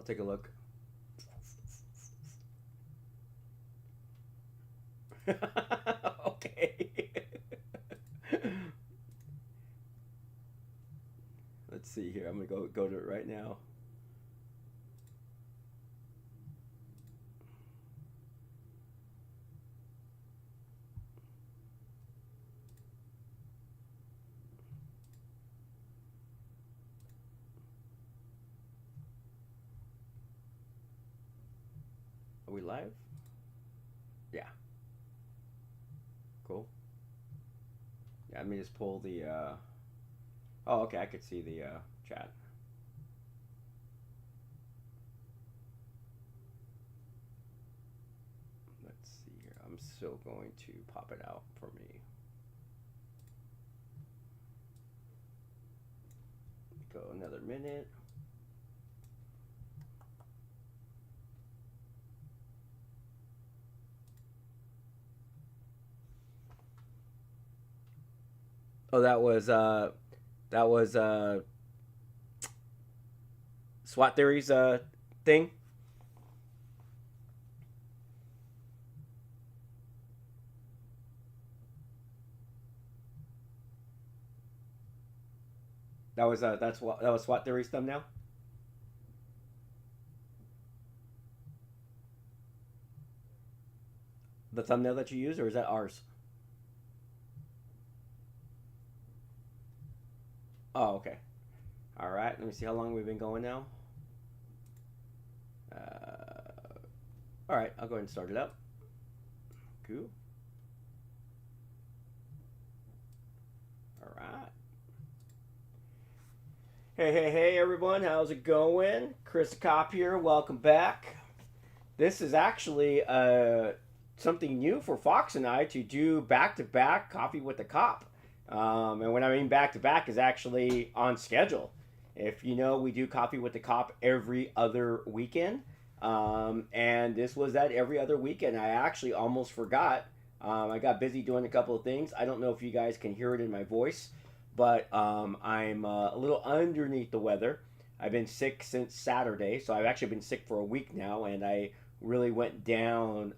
take a look. Okay. Let's see here. I'm gonna go to it right now. Are we live? Yeah. Cool. Yeah, let me just pull the oh, okay, I could see the chat. Let's see here. I'm still going to pop it out for me. Go another minute. Oh, that was SWAT theories thing. That was SWAT theories thumbnail. The thumbnail that you use, or is that ours? Oh, okay. All right. Let me see how long we've been going now. All right. I'll go ahead and start it up. Cool. All right. Hey, everyone. How's it going? Chris Kopp here. Welcome back. This is actually something new for Fox and I to do back-to-back Coffee with the Cop. And when I mean back-to-back is actually on schedule. If you know, we do Coffee with the Cop every other weekend. And this was that every other weekend. I actually almost forgot. I got busy doing a couple of things. I don't know if you guys can hear it in my voice, but I'm a little underneath the weather. I've been sick since Saturday, so I've actually been sick for a week now, and I really went down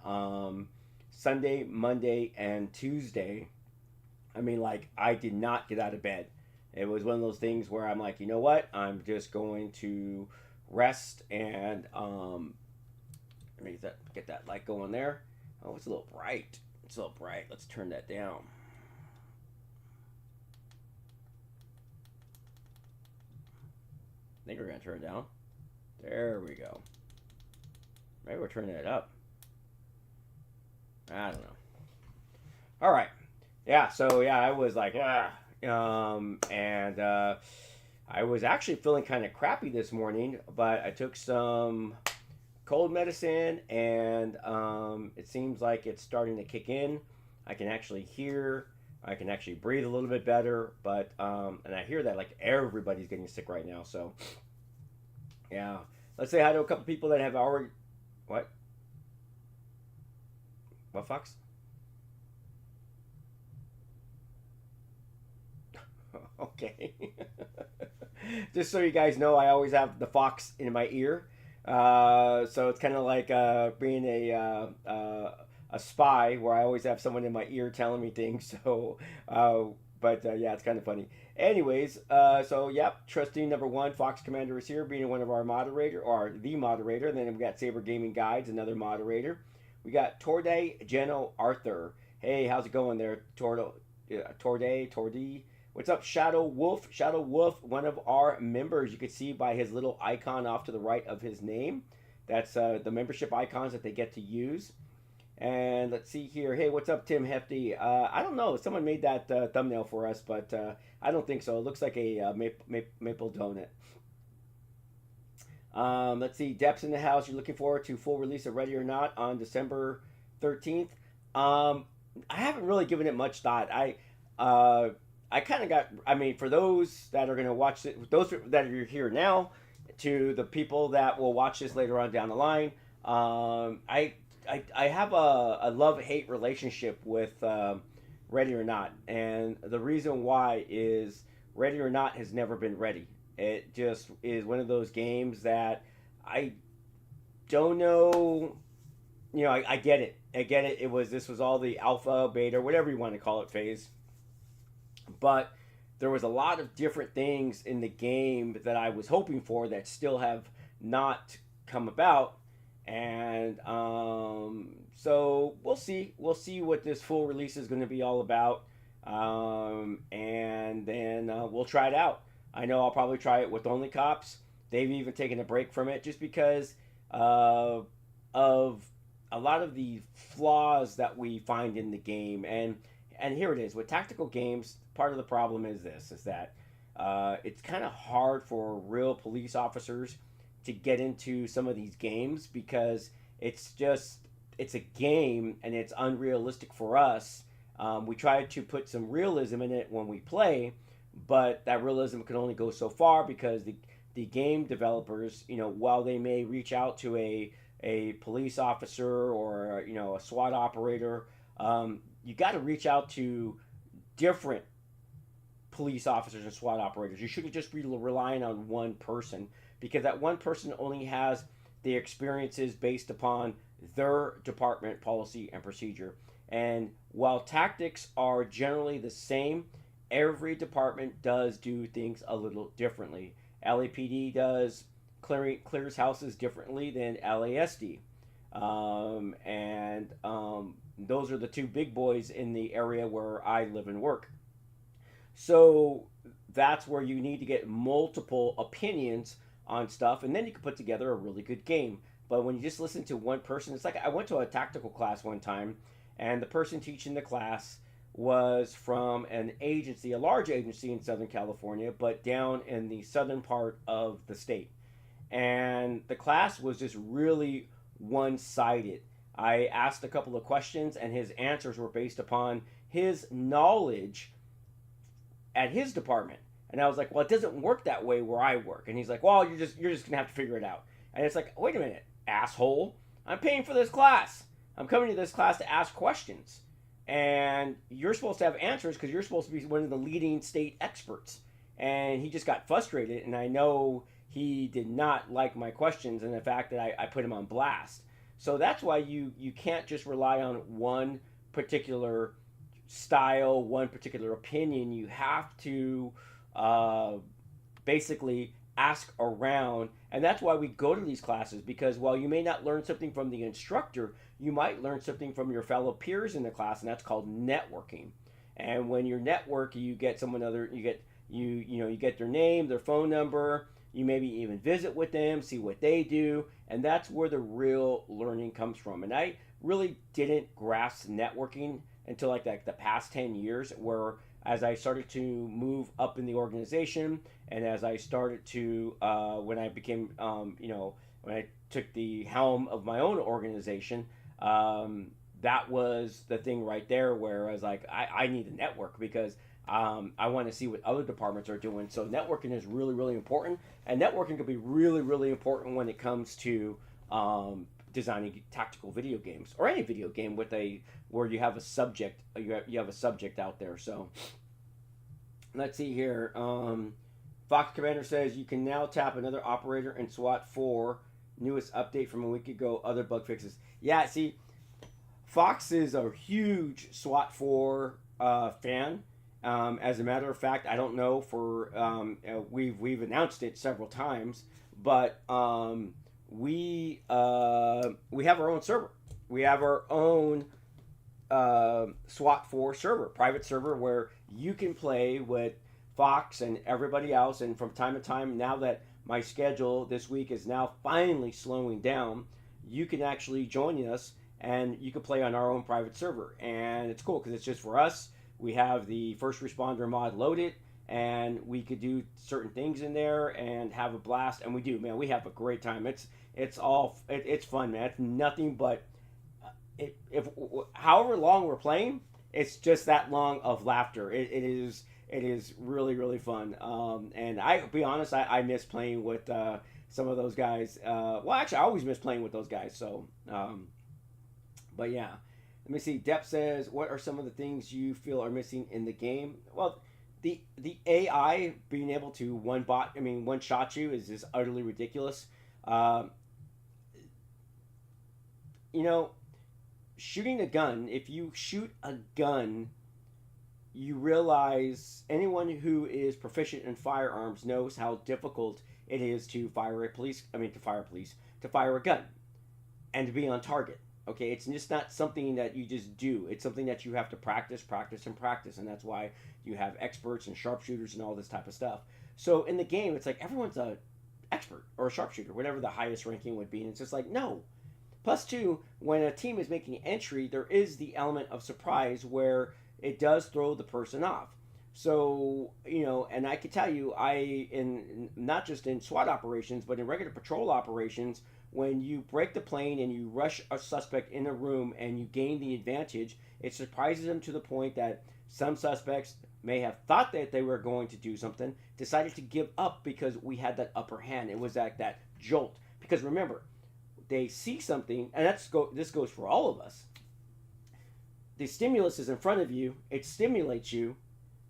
Sunday, Monday, and Tuesday. I mean, like, I did not get out of bed. It was one of those things where I'm like, you know what? I'm just going to rest and let me get that light going there. Oh, it's a little bright. It's a little bright. Let's turn that down. I think we're going to turn it down. There we go. Maybe we're turning it up. I don't know. All right. Yeah, so yeah, I was like, and I was actually feeling kind of crappy this morning, but I took some cold medicine, and it seems like it's starting to kick in. I can actually hear, I can actually breathe a little bit better, but and I hear that like everybody's getting sick right now. So yeah, let's say hi to a couple people that have already. What, Fox? Okay. Just so you guys know, I always have the Fox in my ear. So it's kind of like being a spy, where I always have someone in my ear telling me things. So, but yeah, it's kind of funny. Anyways, so yep, trustee number one, Fox Commander is here, being one of our moderator, or the moderator. And then we got Saber Gaming Guides, another moderator. We got Torde Geno Arthur. Hey, how's it going there, Torde? What's up, Shadow Wolf? Shadow Wolf, one of our members. You can see by his little icon off to the right of his name. That's the membership icons that they get to use. And let's see here. Hey, what's up, Tim Hefty? I don't know. Someone made that thumbnail for us, but I don't think so. It looks like a maple donut. Let's see. Depths in the house. You're looking forward to full release of Ready or Not on December 13th. I haven't really given it much thought. I kind of got, I mean, for those that are going to watch it, those that are here now, to the people that will watch this later on down the line, I have a love-hate relationship with Ready or Not. And the reason why is Ready or Not has never been ready. It just is one of those games that I don't know. You know, I get it. I get it. This was all the alpha, beta, whatever you want to call it, phase. But there was a lot of different things in the game that I was hoping for that still have not come about. And so we'll see. We'll see what this full release is going to be all about. And then we'll try it out. I know I'll probably try it with only cops. They've even taken a break from it just because of a lot of the flaws that we find in the game. And here it is with tactical games. Part of the problem is this: is that it's kind of hard for real police officers to get into some of these games because it's a game and it's unrealistic for us. We try to put some realism in it when we play, but that realism can only go so far because the game developers, you know, while they may reach out to a police officer or, you know, a SWAT operator, you got to reach out to different police officers and SWAT operators. You shouldn't just be relying on one person because that one person only has the experiences based upon their department policy and procedure. And while tactics are generally the same, every department does do things a little differently. LAPD clears houses differently than LASD. Those are the two big boys in the area where I live and work. So that's where you need to get multiple opinions on stuff, and then you can put together a really good game. But when you just listen to one person, it's like I went to a tactical class one time, and the person teaching the class was from an agency, a large agency in Southern California, but down in the southern part of the state. And the class was just really one-sided. I asked a couple of questions, and his answers were based upon his knowledge at his department. And I was like, well, it doesn't work that way where I work. And he's like, well, you're just gonna have to figure it out. And it's like, wait a minute, asshole. I'm paying for this class. I'm coming to this class to ask questions. And you're supposed to have answers because you're supposed to be one of the leading state experts. And he just got frustrated, and I know he did not like my questions and the fact that I put him on blast. So that's why you can't just rely on one particular style, one particular opinion. You have to basically ask around, and that's why we go to these classes, because while you may not learn something from the instructor, you might learn something from your fellow peers in the class, and that's called networking. And when you network, you get you get their name, their phone number, you maybe even visit with them, see what they do, and that's where the real learning comes from. And I really didn't grasp networking until like the past 10 years, where as I started to move up in the organization, and as I started to, when I became, when I took the helm of my own organization, that was the thing right there where I was like, I need a network because I want to see what other departments are doing. So networking is really, really important, and networking can be really, really important when it comes to designing tactical video games or any video game where you have a subject, you have a subject out there. So let's see here. Fox Commander says you can now tap another operator in SWAT 4. Newest update from a week ago. Other bug fixes. Yeah, see, Fox is a huge SWAT 4 fan. As a matter of fact, I don't know we've announced it several times, but we have our own server. We have our own SWAT 4 server, private server, where you can play with Fox and everybody else. And from time to time, now that my schedule this week is now finally slowing down, you can actually join us and you can play on our own private server. And it's cool because it's just for us. We have the first responder mod loaded, and we could do certain things in there and have a blast. And we do, man. We have a great time. It's fun, man. It's nothing but if however long we're playing, it's just that long of laughter. It is really, really fun. And I'll be honest, I miss playing with some of those guys. Well, actually, I always miss playing with those guys. So, but yeah. Let me see. Depp says, what are some of the things you feel are missing in the game? Well, the AI being able to one shot you is just utterly ridiculous. you know, shooting a gun, if you shoot a gun, you realize anyone who is proficient in firearms knows how difficult it is to fire a police, I mean, to fire a gun and to be on target. Okay, it's just not something that you just do. It's something that you have to practice, practice, and practice, and that's why you have experts and sharpshooters and all this type of stuff. So in the game, it's like everyone's a expert or a sharpshooter, whatever the highest ranking would be, and it's just like no. Plus two, when a team is making entry, there is the element of surprise where it does throw the person off. So, and I can tell you, in not just in SWAT operations, but in regular patrol operations, when you break the plane and you rush a suspect in a room and you gain the advantage, it surprises them to the point that some suspects may have thought that they were going to do something, decided to give up because we had that upper hand. It was that jolt. Because remember, they see something, and this goes for all of us. The stimulus is in front of you, it stimulates you,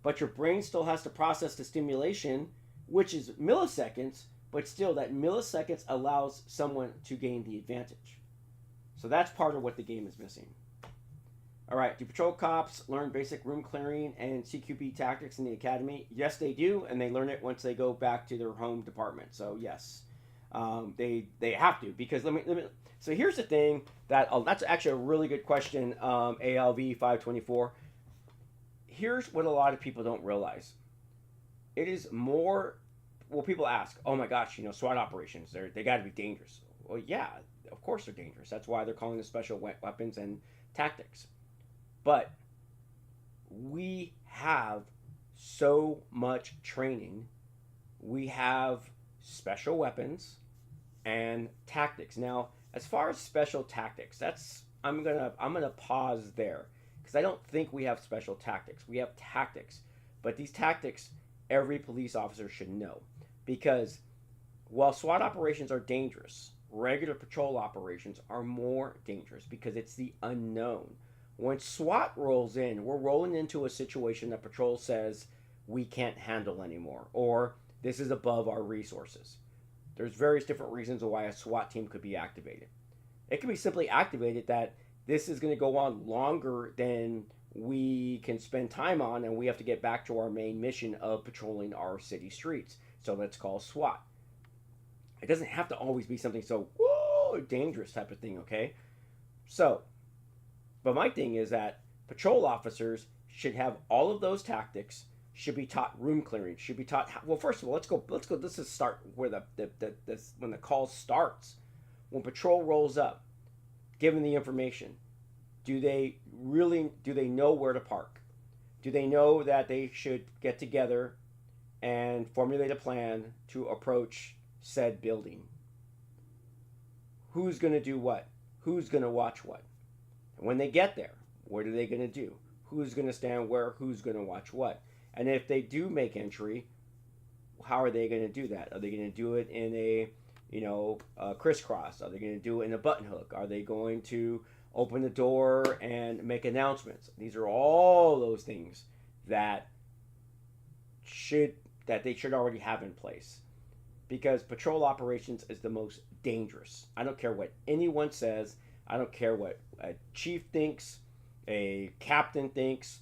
but your brain still has to process the stimulation, which is milliseconds, but still that milliseconds allows someone to gain the advantage. So that's part of what the game is missing. All right, do patrol cops learn basic room clearing and CQB tactics in the academy? Yes, they do, and they learn it once they go back to their home department. So yes, they have to, because let me. So here's the thing that's actually a really good question. ALV524. Here's what a lot of people don't realize. It is more. Well, people ask, oh my gosh, SWAT operations, they got to be dangerous. Well, yeah, of course they're dangerous. That's why they're calling them special weapons and tactics. But we have so much training. We have special weapons and tactics. Now, as far as special tactics, I'm gonna pause there, because I don't think we have special tactics. We have tactics, but these tactics every police officer should know. Because while SWAT operations are dangerous, regular patrol operations are more dangerous because it's the unknown. When SWAT rolls in, we're rolling into a situation that patrol says we can't handle anymore, or this is above our resources. There's various different reasons why a SWAT team could be activated. It can be simply activated that this is going to go on longer than we can spend time on, and we have to get back to our main mission of patrolling our city streets. So let's call SWAT. It doesn't have to always be something so whoa dangerous type of thing, okay? So, but my thing is that patrol officers should have all of those tactics, should be taught room clearing, should be taught well, first of all, let's go let's just start where when the call starts. When patrol rolls up, given the information, do they know where to park? Do they know that they should get together and formulate a plan to approach said building? Who's going to do what? Who's going to watch what? And when they get there, what are they going to do? Who's going to stand where? Who's going to watch what? And if they do make entry, how are they going to do that? Are they going to do it in a crisscross? Are they going to do it in a button hook? Are they going to open the door and make announcements? These are all those things that they should already have in place, because patrol operations is the most dangerous. I don't care what anyone says. I don't care what a chief thinks, a captain thinks.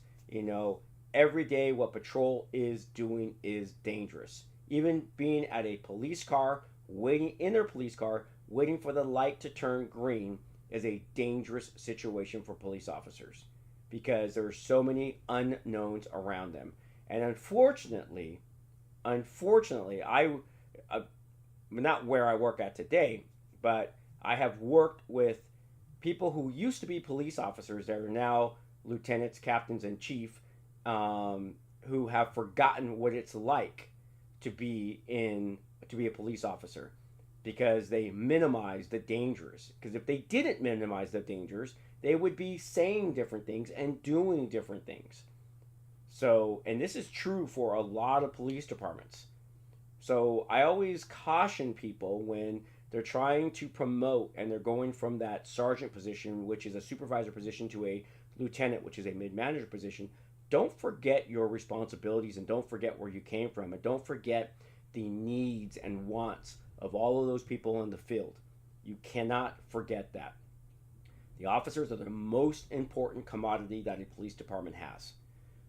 Every day what patrol is doing is dangerous. Even being at a police car, waiting for the light to turn green is a dangerous situation for police officers, because there are so many unknowns around them. And unfortunately, I'm not where I work at today, but I have worked with people who used to be police officers that are now lieutenants, captains, and chief, who have forgotten what it's like to be a police officer, because they minimize the dangers. Because if they didn't minimize the dangers, they would be saying different things and doing different things. So, and this is true for a lot of police departments. So I always caution people when they're trying to promote and they're going from that sergeant position, which is a supervisor position, to a lieutenant, which is a mid-manager position. Don't forget your responsibilities, and don't forget where you came from, and don't forget the needs and wants of all of those people in the field. You cannot forget that. The officers are the most important commodity that a police department has.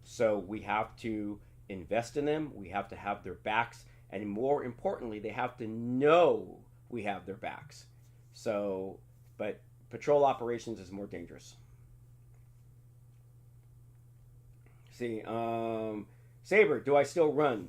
So we have to invest in them. We have to have their backs. And more importantly, they have to know we have their backs. So, but patrol operations is more dangerous. See, Saber, do I still run?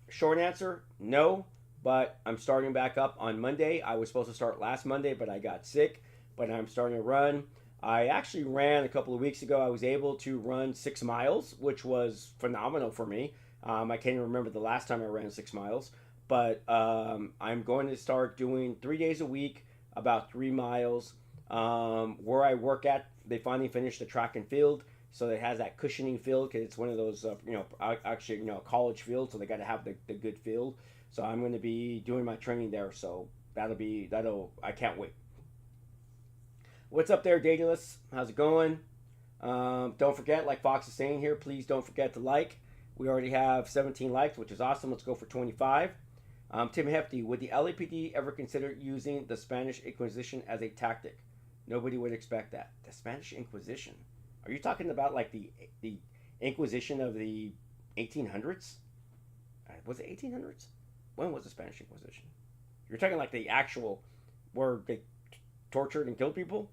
Short answer, no. But I'm starting back up on Monday. I was supposed to start last Monday, but I got sick. But I'm starting to run. I actually ran a couple of weeks ago. I was able to run 6 miles, which was phenomenal for me. I can't even remember the last time I ran 6 miles. But I'm going to start doing 3 days a week, about 3 miles. Where I work at, they finally finished the track and field. So it has that cushioning field because it's one of those, college field. So they got to have the good field. So I'm going to be doing my training there. So I can't wait. What's up there, Daedalus? How's it going? Don't forget, like Fox is saying here, please don't forget to like. We already have 17 likes, which is awesome. Let's go for 25. Tim Hefty, would the LAPD ever consider using the Spanish Inquisition as a tactic? Nobody would expect that. The Spanish Inquisition? Are you talking about like the Inquisition of the 1800s? Was it 1800s? When was the Spanish Inquisition? You're talking like the actual, where they tortured and killed people?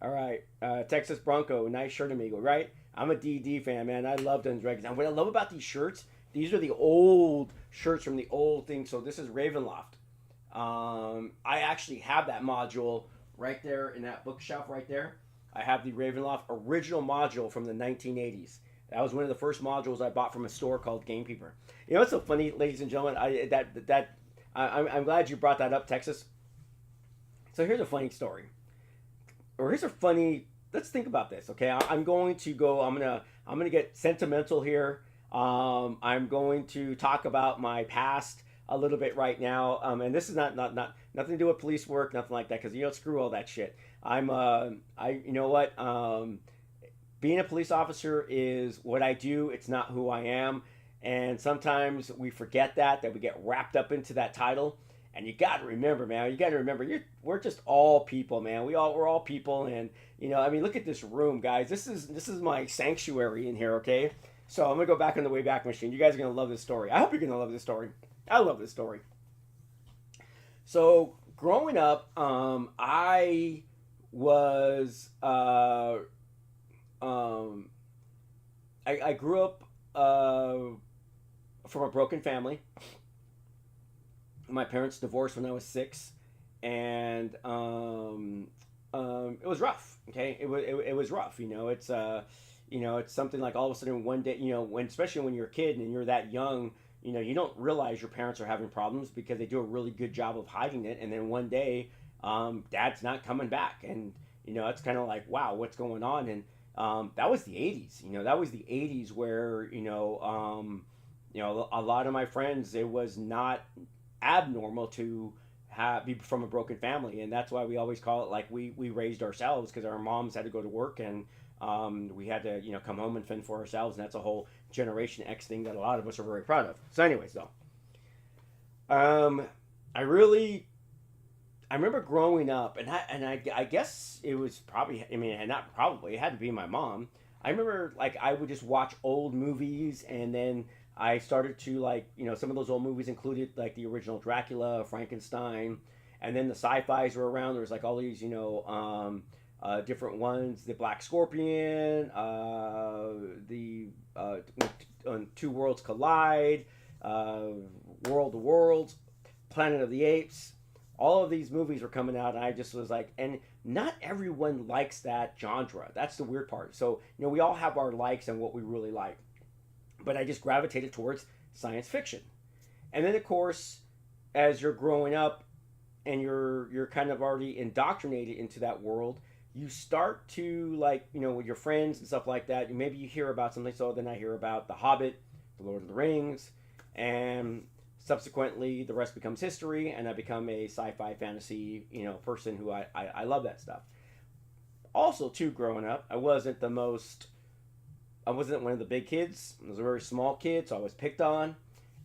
All right, Texas Bronco, nice shirt, amigo, right? I'm a DD fan, man. I love Dungeons & Dragons. And what I love about these shirts, these are the old shirts from the old thing. So this is Ravenloft. I actually have that module right there in that bookshelf right there. I have the Ravenloft original module from the 1980s. That was one of the first modules I bought from a store called Gamekeeper. You know what's so funny, ladies and gentlemen? I'm glad you brought that up, Texas. So here's a funny story. Or here's a funny. Let's think about this, okay? I'm going to get sentimental here. I'm going to talk about my past a little bit right now. And this is not nothing to do with police work, nothing like that, because screw all that shit. You know what? Being a police officer is what I do. It's not who I am. And sometimes we forget that we get wrapped up into that title. And you got to remember, man. We're just all people, man. We're all people, and look at this room, guys. This is my sanctuary in here, okay? So I'm gonna go back on the Wayback Machine. You guys are gonna love this story. I hope you're gonna love this story. I love this story. So growing up, I was I grew up from a broken family. My parents divorced when I was 6, and it was rough. Okay, it was rough. It's something like all of a sudden one day, especially when you're a kid and you're that young, you don't realize your parents are having problems because they do a really good job of hiding it, and then one day, dad's not coming back, and it's kind of like, wow, what's going on? And that was the 80s. That was the 80s where a lot of my friends, it was not abnormal to be from a broken family, and that's why we always call it like we raised ourselves, because our moms had to go to work, and we had to come home and fend for ourselves, and that's a whole Generation X thing that a lot of us are very proud of. So anyways, though, I remember growing up, and I guess it was probably, not probably, it had to be my mom. I remember like I would just watch old movies, and then I started to some of those old movies included like the original Dracula, Frankenstein, and then the sci-fis were around. There was like all these, different ones, the Black Scorpion, the Two Worlds Collide, World of Worlds, Planet of the Apes. All of these movies were coming out, and I just was like, and not everyone likes that genre. That's the weird part. So, we all have our likes and what we really like. But I just gravitated towards science fiction. And then, of course, as you're growing up and you're kind of already indoctrinated into that world, you start to, with your friends and stuff like that, maybe you hear about something. So then I hear about The Hobbit, The Lord of the Rings, and subsequently the rest becomes history, and I become a sci-fi fantasy, person who I love that stuff. Also, too, growing up, I wasn't one of the big kids. I was a very small kid, so I was picked on.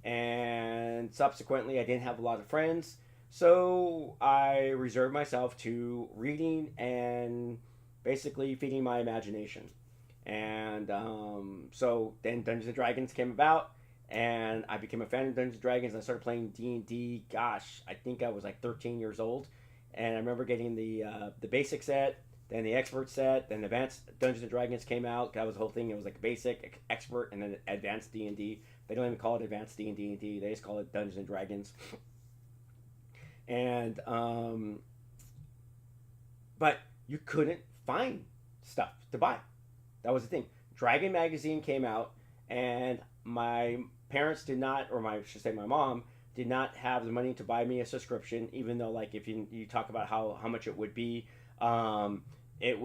And subsequently, I didn't have a lot of friends. So I reserved myself to reading and basically feeding my imagination. And so then Dungeons and Dragons came about, and I became a fan of Dungeons and Dragons. I started playing D&D. Gosh, I think I was like 13 years old, and I remember getting the basic set, then the expert set, then advanced Dungeons and Dragons came out. That was the whole thing. It was like basic, expert, and then advanced D&D. They don't even call it advanced D&D. They just call it Dungeons and Dragons. And but you couldn't find stuff to buy. That was the thing. Dragon magazine came out, and my parents did not, or I should say my mom did not have the money to buy me a subscription. Even though, like, if you talk about how much it would be, it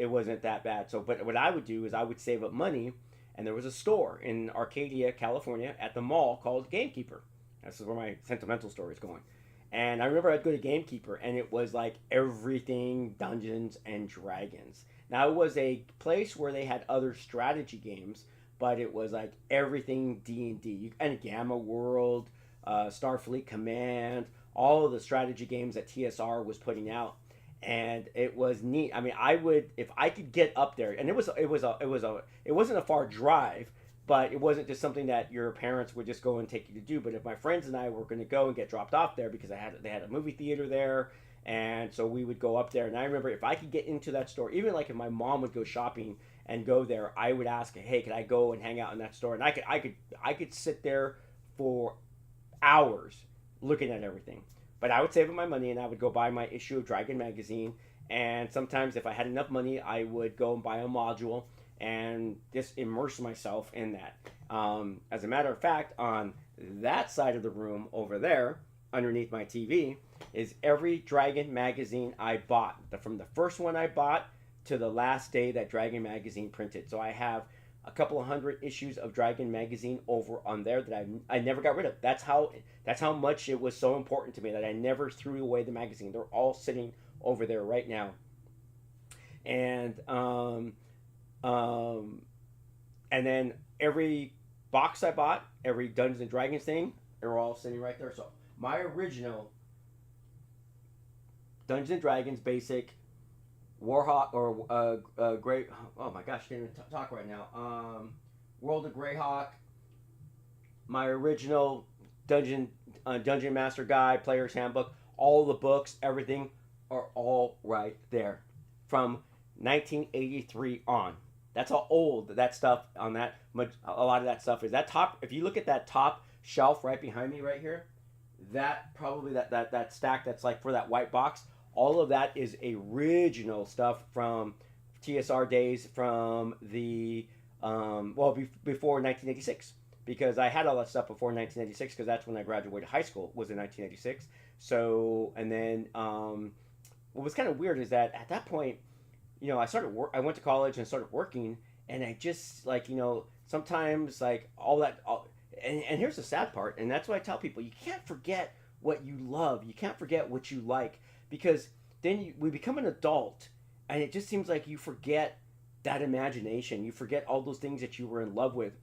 wasn't that bad. So, but what I would do is I would save up money, and there was a store in Arcadia, California, at the mall called Gamekeeper. This is where my sentimental story is going. And I remember I'd go to Gamekeeper, and it was like everything Dungeons and Dragons. Now, it was a place where they had other strategy games, but it was like everything D&D. And Gamma World, Starfleet Command, all of the strategy games that TSR was putting out. And it was neat. I mean, I would, if I could get up there, and it wasn't a far drive, but it wasn't just something that your parents would just go and take you to do. But if my friends and I were going to go and get dropped off there, because they had a movie theater there, and so we would go up there. And I remember if I could get into that store, even like if my mom would go shopping and go there, I would ask, hey, could I go and hang out in that store? And I could sit there for hours looking at everything. But I would save up my money, and I would go buy my issue of Dragon magazine. And sometimes if I had enough money, I would go and buy a module and just immerse myself in that. As a matter of fact, on that side of the room over there, underneath my TV, is every Dragon magazine I bought. From the first one I bought to the last day that Dragon magazine printed. So I have a couple of hundred issues of Dragon magazine over on there that I never got rid of. That's how much it was so important to me that I never threw away the magazine. They're all sitting over there right now. And and then every box I bought, every Dungeons and Dragons thing, they're all sitting right there. So my original Dungeons and Dragons basic Warhawk or Grey. Oh my gosh, I can't even talk right now. World of Greyhawk. My original Dungeon Master Guide, Player's Handbook, all the books, everything are all right there from 1983 on. That's how old that stuff on that. A lot of that stuff is. That top. If you look at that top shelf right behind me, right here, that probably that stack that's like for that white box. All of that is original stuff from TSR days, from the before 1986, because I had all that stuff before 1986, because that's when I graduated high school, was in 1986. So, and then what was kind of weird is that at that point, I went to college and started working, and I just sometimes and here's the sad part, and that's what I tell people: you can't forget what you love, you can't forget what you like, because then we become an adult, and it just seems like you forget that imagination, you forget all those things that you were in love with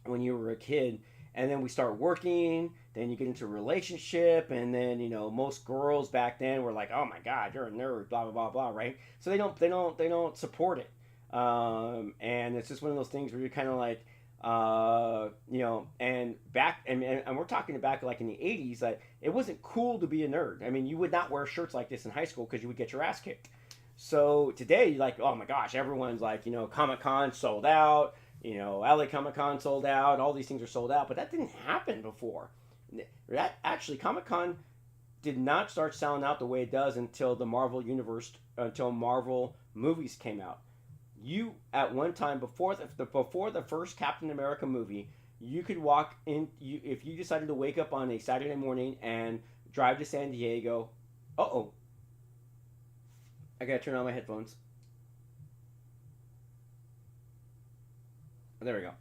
when you were a kid. And then we start working, then you get into a relationship, and then most girls back then were like, oh my god, you're a nerd, blah blah blah blah, right? So they don't support it, and it's just one of those things where you're kind of like, and back and we're talking back like in the 80s, that it wasn't cool to be a nerd. I mean, you would not wear shirts like this in high school because you would get your ass kicked. So today, like, oh my gosh, everyone's like, Comic-Con sold out, LA Comic-Con sold out, all these things are sold out, but that didn't happen before. That actually, Comic-Con did not start selling out the way it does until the Marvel universe, until Marvel movies came out. You, at one time, before the first Captain America movie, you could walk in, if you decided to wake up on a Saturday morning and drive to San Diego. I gotta turn on my headphones. There we go.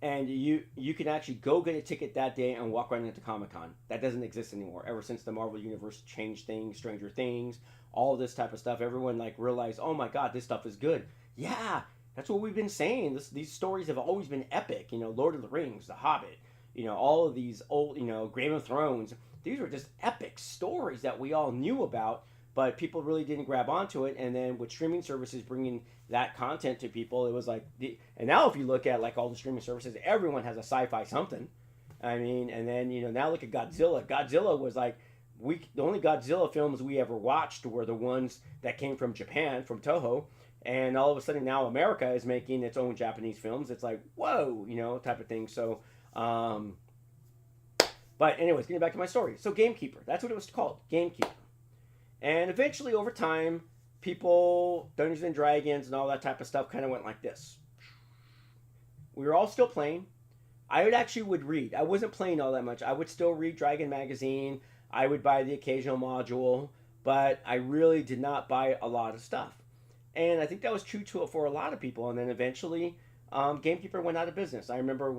And you can actually go get a ticket that day and walk right into Comic-Con. That doesn't exist anymore. Ever since the Marvel Universe changed things, Stranger Things, all this type of stuff, everyone realized, oh my god, this stuff is good. Yeah, that's what we've been saying. These stories have always been epic. Lord of the Rings, The Hobbit, all of these old, Game of Thrones. These were just epic stories that we all knew about, but people really didn't grab onto it. And then with streaming services bringing that content to people, it was like, and now if you look at like all the streaming services, everyone has a sci-fi something. I mean, and then, now look at Godzilla. Godzilla was like, the only Godzilla films we ever watched were the ones that came from Japan, from Toho. And all of a sudden now America is making its own Japanese films. It's like, whoa, type of thing. So, but anyways, getting back to my story. So Gamekeeper, that's what it was called, Gamekeeper. And eventually over time, Dungeons and Dragons and all that type of stuff kind of went like this. We were all still playing. I would read. I wasn't playing all that much. I would still read Dragon Magazine. I would buy the occasional module, but I really did not buy a lot of stuff. And I think that was true for a lot of people. And then eventually, Gamekeeper went out of business. I remember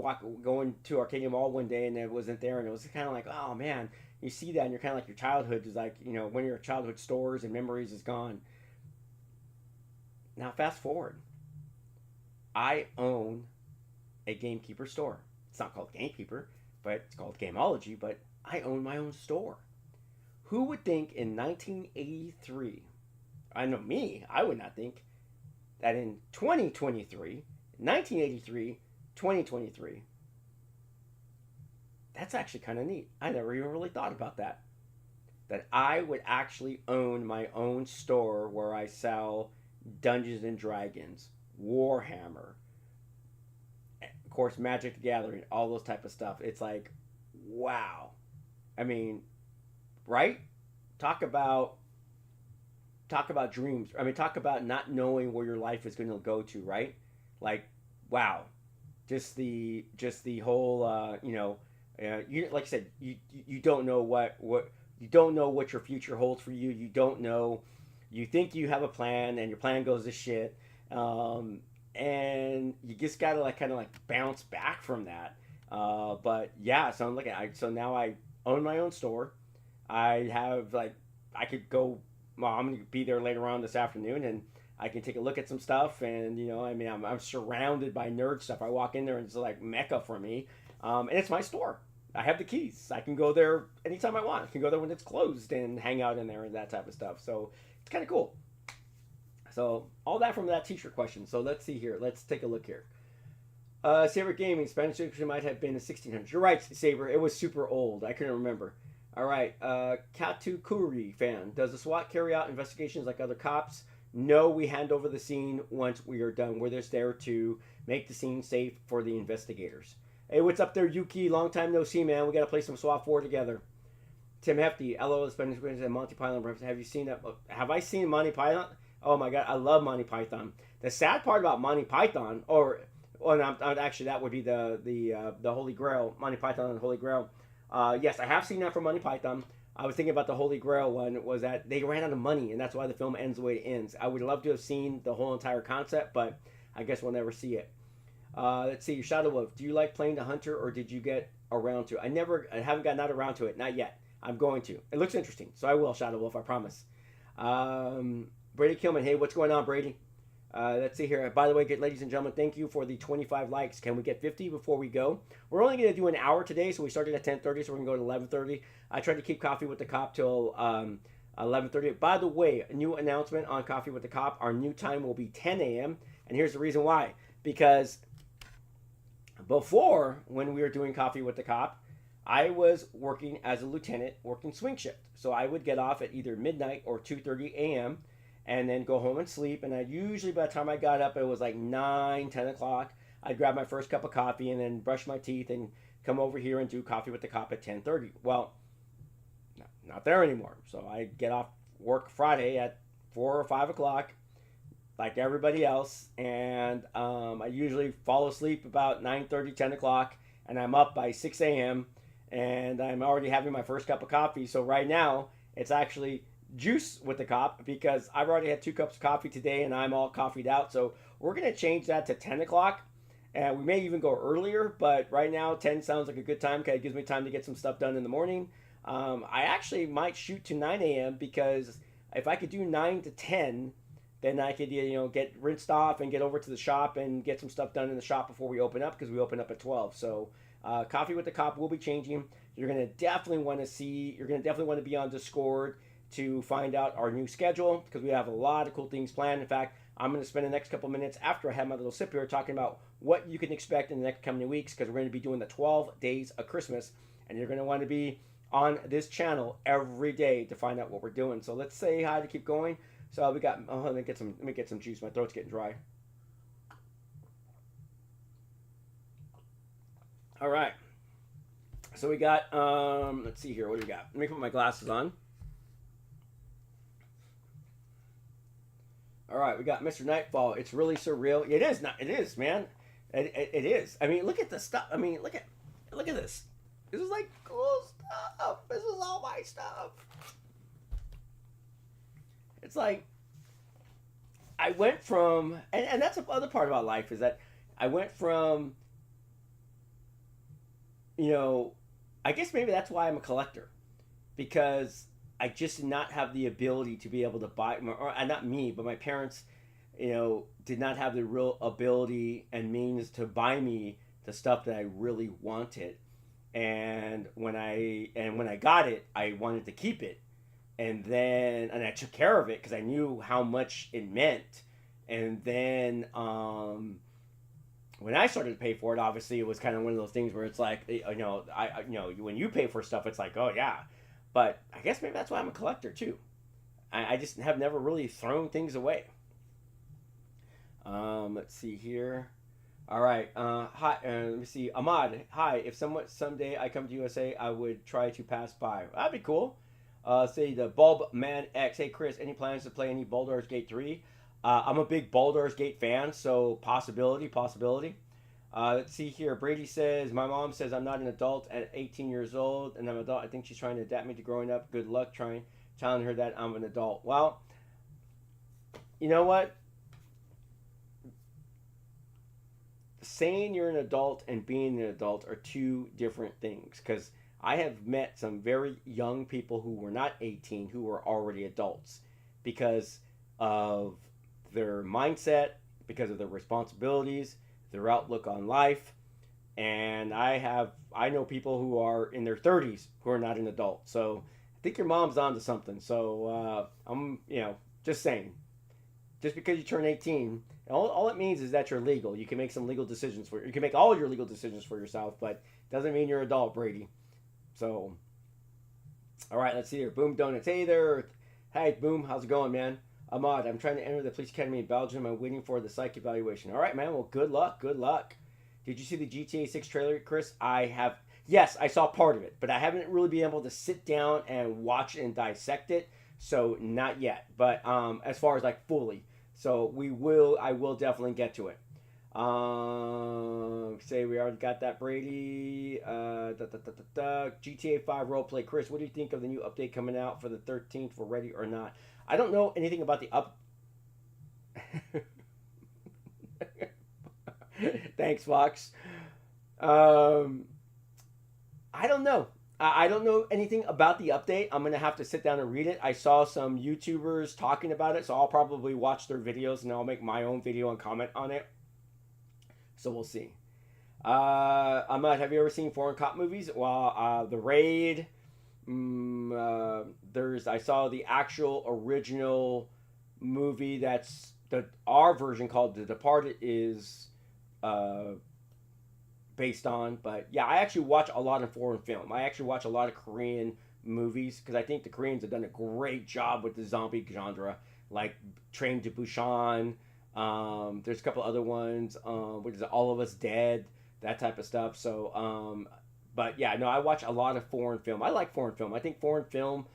going to Arcadia Mall one day and it wasn't there, and it was kind of like, oh man, you see that and you're kind of like, your childhood is like, one of your childhood stores and memories is gone. Now fast forward. I own a Gamekeeper store. It's not called Gamekeeper, but it's called Gameology, but I own my own store. Who would think in 1983, I know me, I would not think that in 2023, 1983, 2023, that's actually kind of neat. I never even really thought about that. That I would actually own my own store where I sell Dungeons and Dragons, Warhammer, of course, Magic the Gathering, all those type of stuff. It's like, wow. I mean, right? Talk about dreams. I mean, talk about not knowing where your life is going to go to, right? Like, wow. Just the whole, like I said, you don't know what you don't know what your future holds for you. You don't know. You think you have a plan, and your plan goes to shit. And you just gotta kind of bounce back from that. But yeah, so so now I own my own store. I have I could go. Well, I'm gonna be there later on this afternoon, and I can take a look at some stuff. And I'm surrounded by nerd stuff. I walk in there and it's like mecca for me. And it's my store. I have the keys. I can go there anytime I want. I can go there when it's closed and hang out in there and that type of stuff. So it's kind of cool. So all that from that t-shirt question. So let's see here. Let's take a look here. Saber Gaming, Spanish description might have been the 1600s. You're right, Saber. It was super old. I couldn't remember. All right. Katukuri fan. Does the SWAT carry out investigations like other cops? No, we hand over the scene once we are done. We're just there to make the scene safe for the investigators. Hey, what's up there, Yuki? Long time no see, man. We got to play some SWAT 4 together. Tim Hefty, LOL, Spanish and Monty Python. Have you seen that? Have I seen Monty Python? Oh my god, I love Monty Python. The sad part about Monty Python, actually that would be the Holy Grail, Monty Python and the Holy Grail. Yes, I have seen that from Monty Python. I was thinking about the Holy Grail one, was that they ran out of money, and that's why the film ends the way it ends. I would love to have seen the whole entire concept, but I guess we'll never see it. Let's see, Shadow Wolf, do you like playing the Hunter, or did you get around to it? I haven't gotten around to it, not yet. I'm going to. It looks interesting, so I will, Shadow Wolf, I promise. Brady Kilman, hey, what's going on, Brady? Let's see here. By the way, ladies and gentlemen, thank you for the 25 likes. Can we get 50 before we go? We're only going to do an hour today, so we started at 10:30, so we're going to go to 11:30. I tried to keep Coffee with the Cop till 11:30. By the way, a new announcement on Coffee with the Cop. Our new time will be 10 a.m., and here's the reason why. Because before, when we were doing Coffee with the Cop, I was working as a lieutenant, working swing shift. So I would get off at either midnight or 2:30 a.m., and then go home and sleep. And usually by the time I got up, it was like 9, 10 o'clock. I'd grab my first cup of coffee and then brush my teeth and come over here and do Coffee with the Cop at 10:30. Well, not there anymore. So I get off work Friday at 4 or 5 o'clock, like everybody else. And I usually fall asleep about 9:30, 10 o'clock, and I'm up by 6 a.m. and I'm already having my first cup of coffee. So right now, it's actually juice with the Cop, because I've already had 2 cups of coffee today and I'm all coffeeed out. So we're going to change that to 10 o'clock, and we may even go earlier, but right now 10 sounds like a good time because it gives me time to get some stuff done in the morning. I actually might shoot to 9 a.m. because if I could do 9 to 10, then I could get rinsed off and get over to the shop and get some stuff done in the shop before we open up, because we open up at 12. So Coffee with the Cop will be changing. You're gonna definitely want to see. You're gonna definitely want to be on Discord to find out our new schedule because we have a lot of cool things planned. In fact, I'm going to spend the next couple minutes after I have my little sip here talking about what you can expect in the next coming weeks because we're going to be doing the 12 days of Christmas, and you're going to want to be on this channel every day to find out what we're doing. So let's say hi to keep going. So we got. Oh, let me get some juice. My throat's getting dry. All right. So we got. Let's see here. What do we got? Let me put my glasses on. All right, we got Mr. Nightfall. It's really surreal. It is not. It is, man. It is. I mean, look at the stuff. I mean, look at this. This is like cool stuff. This is all my stuff. It's like I went from, and that's the other part about life is that I went from, I guess maybe that's why I'm a collector, because I just did not have the ability to be able to buy, or not me, but my parents, did not have the real ability and means to buy me the stuff that I really wanted. And when I got it, I wanted to keep it. And I took care of it because I knew how much it meant. And then when I started to pay for it, obviously it was kind of one of those things where it's like, when you pay for stuff, it's like, oh yeah. But I guess maybe that's why I'm a collector too. I just have never really thrown things away. Let's see here. All right. Hi. Let me see. Ahmad. Hi. If someday I come to USA, I would try to pass by. That'd be cool. Say the Bulb Man X. Hey Chris, any plans to play any Baldur's Gate 3? I'm a big Baldur's Gate fan, so possibility. Let's see here. Brady says, my mom says I'm not an adult at 18 years old, and I'm an adult. I think she's trying to adapt me to growing up. Good luck telling her that I'm an adult. Well, you know what? Saying you're an adult and being an adult are two different things, because I have met some very young people who were not 18 who were already adults because of their mindset, because of their responsibilities, their outlook on life. And I know people who are in their 30s who are not an adult. So I think your mom's onto something. So I'm just saying, just because you turn 18, all it means is that you're legal. You can make some legal decisions you can make all your legal decisions for yourself, but doesn't mean you're an adult, Brady. So all right, let's see here. Boom Donuts. Hey there. Hey Boom, how's it going, man? Ahmad, I'm trying to enter the police academy in Belgium. I'm waiting for the psych evaluation. All right, man. Well, good luck. Did you see the GTA 6 trailer, Chris? Yes, I saw part of it, but I haven't really been able to sit down and watch and dissect it. So not yet, but as far as like fully. So I will definitely get to it. Say we already got that, Brady. GTA 5 roleplay. Chris, what do you think of the new update coming out for the 13th? For ready or not? I don't know anything about the Thanks, Fox. I don't know. I don't know anything about the update. I'm going to have to sit down and read it. I saw some YouTubers talking about it, so I'll probably watch their videos and I'll make my own video and comment on it. So we'll see. Ahmad, have you ever seen foreign cop movies? Well, The Raid. I saw the actual original movie that's our version called The Departed is based on. But yeah, I actually watch a lot of foreign film. I actually watch a lot of Korean movies because I think the Koreans have done a great job with the zombie genre, like Train to Busan. There's a couple other ones, which is All of Us Dead, that type of stuff. So, but yeah, no, I watch a lot of foreign film. I like foreign film. I think foreign film,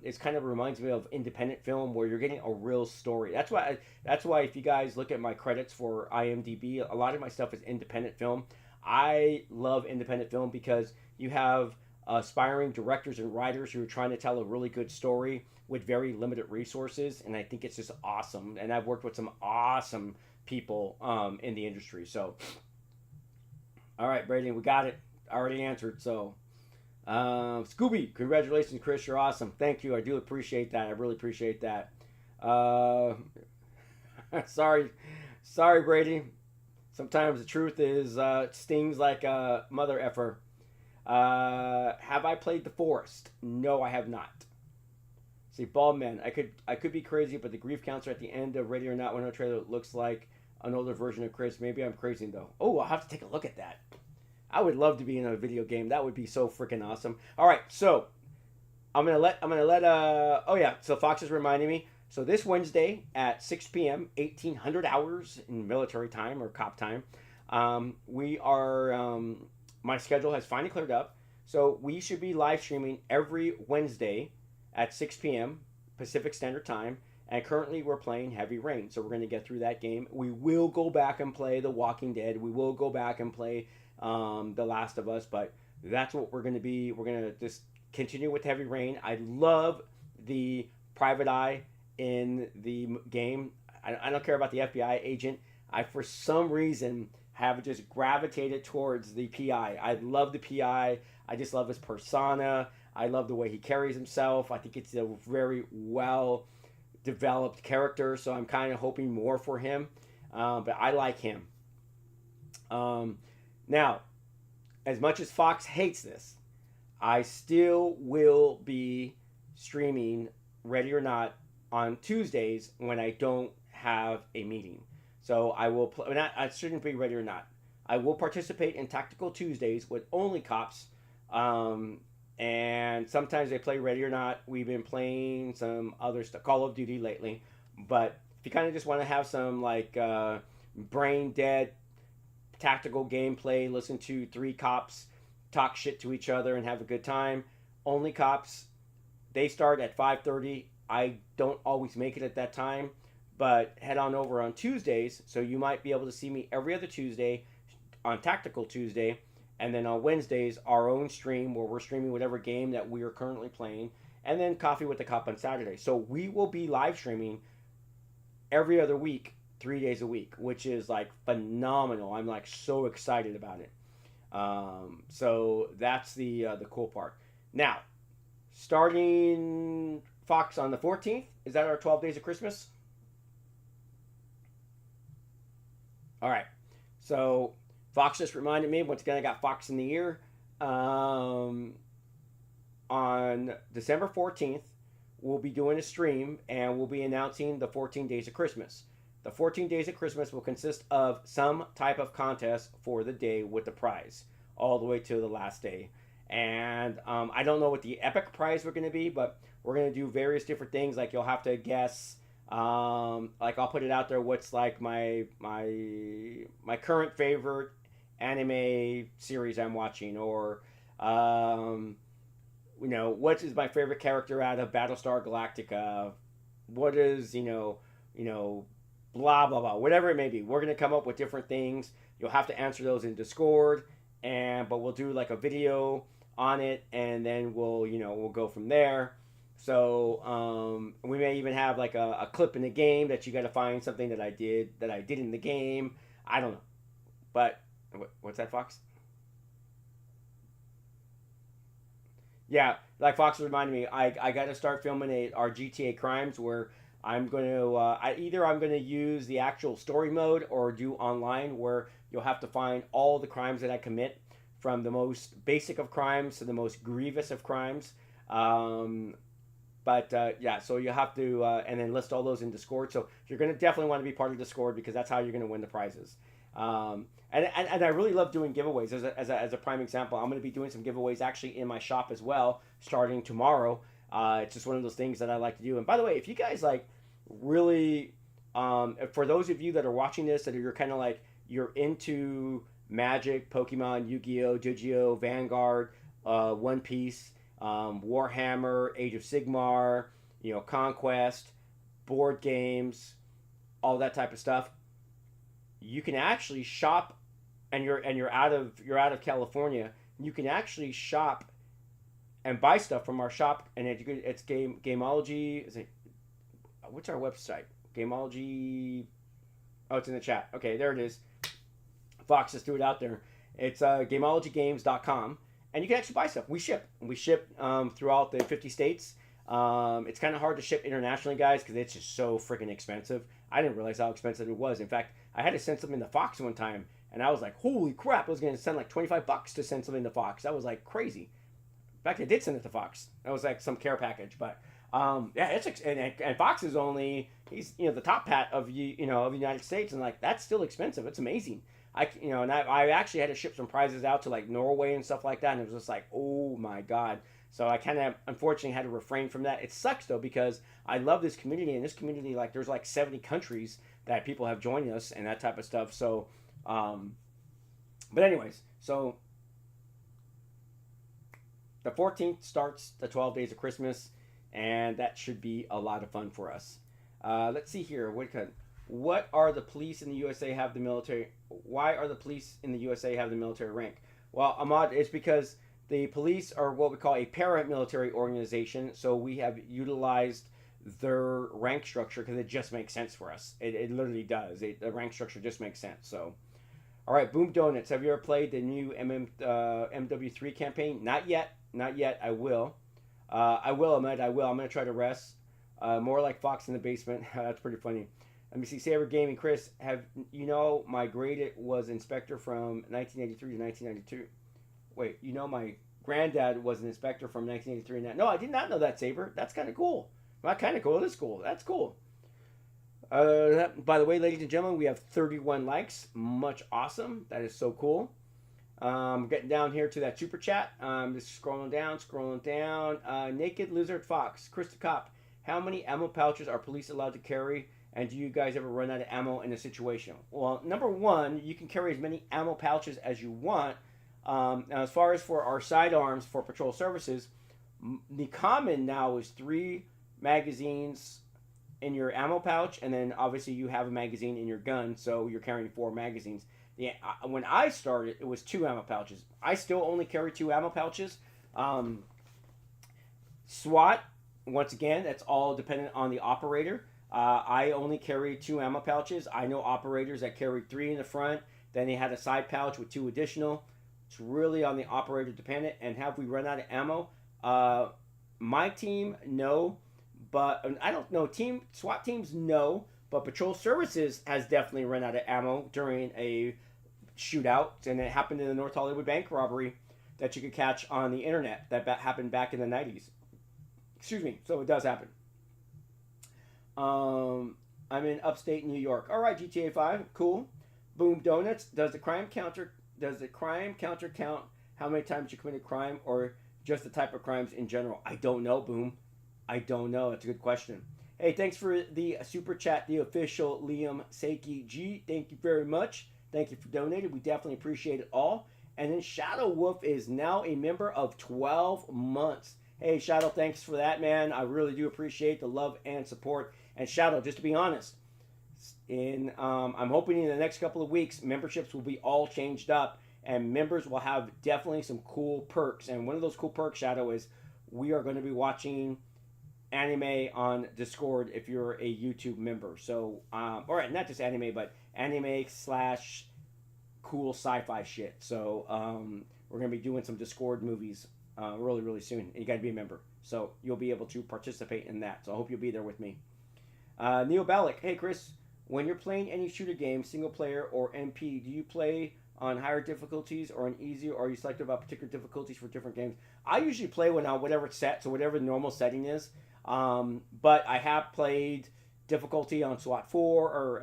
it kind of reminds me of independent film where you're getting a real story. That's why if you guys look at my credits for IMDb, a lot of my stuff is independent film. I love independent film because you have aspiring directors and writers who are trying to tell a really good story with very limited resources, and I think it's just awesome. And I've worked with some awesome people in the industry. So, all right, Brady, we got it. I already answered. So, Scooby, congratulations, Chris. You're awesome. Thank you. I do appreciate that. I really appreciate that. Sorry, Brady. Sometimes the truth is stings like a mother effer. Have I played The Forest? No, I have not. See, Bald Man. I could be crazy, but the grief counter at the end of Ready or Not 100 trailer looks like an older version of Chris. Maybe I'm crazy though. Oh, I'll have to take a look at that. I would love to be in a video game. That would be so freaking awesome. All right, so I'm gonna let. Oh yeah. So Fox is reminding me. So this Wednesday at 6 p.m., 1800 hours in military time or cop time, we are. My schedule has finally cleared up, so we should be live streaming every Wednesday at 6 p.m. Pacific Standard Time. And currently we're playing Heavy Rain, so we're going to get through that game. We will go back and play The Walking Dead. We will go back and play The Last of Us, but that's what we're going to be. We're going to just continue with Heavy Rain. I love the private eye in the game. I don't care about the FBI agent. I, for some reason, have just gravitated towards the PI. I love the PI. I just love his persona. I love the way he carries himself. I think it's a very well developed character, so I'm kind of hoping more for him. But I like him. Now, as much as Fox hates this, I still will be streaming Ready or Not on Tuesdays when I don't have a meeting. So I will play. I shouldn't be Ready or Not. I will participate in Tactical Tuesdays with only cops. And sometimes they play Ready or Not. We've been playing some other stuff, Call of Duty lately. But if you kind of just want to have some like brain dead tactical gameplay, listen to three cops talk shit to each other and have a good time. Only cops. They start at 5:30. I don't always make it at that time, but head on over on Tuesdays. So you might be able to see me every other Tuesday on Tactical Tuesday. And then on Wednesdays, our own stream where we're streaming whatever game that we are currently playing. And then Coffee with the Cop on Saturday. So we will be live streaming every other week, 3 days a week, which is like phenomenal. I'm like so excited about it. So that's the cool part. Now, starting Fox on the 14th, is that our 12 Days of Christmas? All right. So Fox just reminded me, once again, I got Fox in the ear. On December 14th, we'll be doing a stream and we'll be announcing the 14 Days of Christmas. The 14 Days of Christmas will consist of some type of contest for the day with the prize, all the way to the last day. And I don't know what the epic prize we're going to be, but we're going to do various different things. Like you'll have to guess. Like I'll put it out there. What's like my current favorite anime series I'm watching, or what is my favorite character out of Battlestar Galactica? What is blah blah blah, whatever it may be. We're gonna come up with different things. You'll have to answer those in Discord, but we'll do like a video on it, and then we'll go from there. So we may even have like a clip in the game that you got to find something that I did in the game. I don't know, but what's that, Fox? Yeah, like Fox reminded me, I got to start filming our GTA crimes where I'm going to I'm going to use the actual story mode or do online where you'll have to find all the crimes that I commit, from the most basic of crimes to the most grievous of crimes. So you have to and then list all those in Discord. So you're going to definitely want to be part of Discord because that's how you're going to win the prizes. And I really love doing giveaways. As a prime example, I'm going to be doing some giveaways actually in my shop as well, starting tomorrow. It's just one of those things that I like to do. And by the way, if you guys like really, for those of you that are watching this, that you're kind of like, you're into Magic, Pokemon, Yu-Gi-Oh, Yu-Gi-Oh, Vanguard, One Piece, Warhammer, Age of Sigmar, Conquest, board games, all that type of stuff. You can actually shop, and you're out of California. You can actually shop and buy stuff from our shop, and it's Gameology. Is it? What's our website? Gameology. Oh, it's in the chat. Okay, there it is. Fox just threw it out there. It's GameologyGames.com, and you can actually buy stuff. We ship throughout the 50 states. It's kind of hard to ship internationally, guys, because it's just so freaking expensive. I didn't realize how expensive it was. In fact, I had to send something to Fox one time, and I was like, holy crap! I was going to send like $25 to send something to Fox. That was like crazy. In fact, I did send it to Fox. That was like some care package, but yeah, and Fox is only he's the top hat of of the United States, and like that's still expensive. It's amazing. And I actually had to ship some prizes out to like Norway and stuff like that, and it was just like, oh my god. So I kind of unfortunately had to refrain from that. It sucks though because I love this community, and this community like there's like 70 countries that people have joined us and that type of stuff. So, but anyways, so the 14th starts the 12 days of Christmas, and that should be a lot of fun for us. Let's see here. What are the police in the USA have the military? Why are the police in the USA have the military rank? Well, Ahmad, it's because the police are what we call a paramilitary organization, so we have utilized their rank structure because it just makes sense for us. It literally does. The rank structure just makes sense. So, all right, Boom Donuts. Have you ever played the new MW3 campaign? Not yet. Not yet. I will. I will, Ahmed. I will. I'm going to try to rest. More like Fox in the basement. That's pretty funny. Let me see. Saber Gaming. Chris, my grade was inspector from 1983 to 1992. Wait, my granddad was an inspector from 1983. No, I did not know that, Saber. That's kind of cool. Not kind of cool. It is cool. That's cool. By the way, ladies and gentlemen, we have 31 likes. Much awesome. That is so cool. Getting down here to that super chat. Just scrolling down. Naked Lizard Fox. Krista Kopp. How many ammo pouches are police allowed to carry? And do you guys ever run out of ammo in a situation? Well, number one, you can carry as many ammo pouches as you want. Now, as far as for our sidearms for patrol services, the common now is 3 magazines in your ammo pouch, and then obviously you have a magazine in your gun, so you're carrying 4 magazines. When I started, it was 2 ammo pouches. I still only carry 2 ammo pouches. SWAT, once again, that's all dependent on the operator. I only carry 2 ammo pouches. I know operators that carry 3 in the front, then they had a side pouch with 2 additional. It's really on the operator dependent. And have we run out of ammo? My team, no. But I don't know. SWAT teams, no. But Patrol Services has definitely run out of ammo during a shootout. And it happened in the North Hollywood bank robbery that you could catch on the internet. That happened back in the 90s. Excuse me. So it does happen. I'm in upstate New York. All right, GTA 5. Cool. Boom Donuts. Does the crime counter count how many times you committed crime or just the type of crimes in general? I don't know, Boom. I don't know. That's a good question. Hey, thanks for the super chat, the official Liam Seiki G. Thank you very much. Thank you for donating. We definitely appreciate it all. And then Shadow Wolf is now a member of 12 months. Hey, Shadow, thanks for that, man. I really do appreciate the love and support. And Shadow, just to be honest, I'm hoping in the next couple of weeks, memberships will be all changed up, and members will have definitely some cool perks. And one of those cool perks, Shadow, is we are going to be watching anime on Discord if you're a YouTube member. So, or not just anime, but anime / cool sci-fi shit. So, we're going to be doing some Discord movies really, really soon. You got to be a member. So, you'll be able to participate in that. So, I hope you'll be there with me. Neo Balik, hey Chris, when you're playing any shooter game, single player or MP, do you play on higher difficulties or on easy, or are you selective about particular difficulties for different games? I usually play on whatever it's set, so whatever the normal setting is. But I have played difficulty on SWAT 4,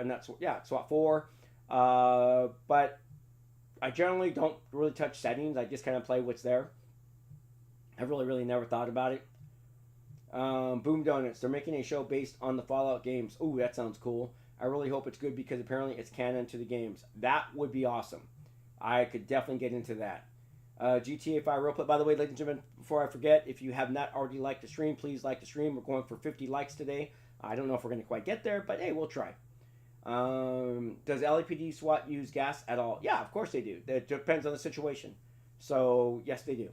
SWAT 4. But I generally don't really touch settings. I just kind of play what's there. I've really never thought about it. Boom Donuts, they're making a show based on the Fallout games. Ooh, that sounds cool. I really hope it's good because apparently it's canon to the games. That would be awesome. I could definitely get into that. GTA 5 roleplay. By the way, ladies and gentlemen, before I forget, if you have not already liked the stream, please like the stream. We're going for 50 likes today. I don't know if we're going to quite get there, but hey, we'll try. Does LAPD SWAT use gas at all? Yeah, of course they do. It depends on the situation. So, yes, they do.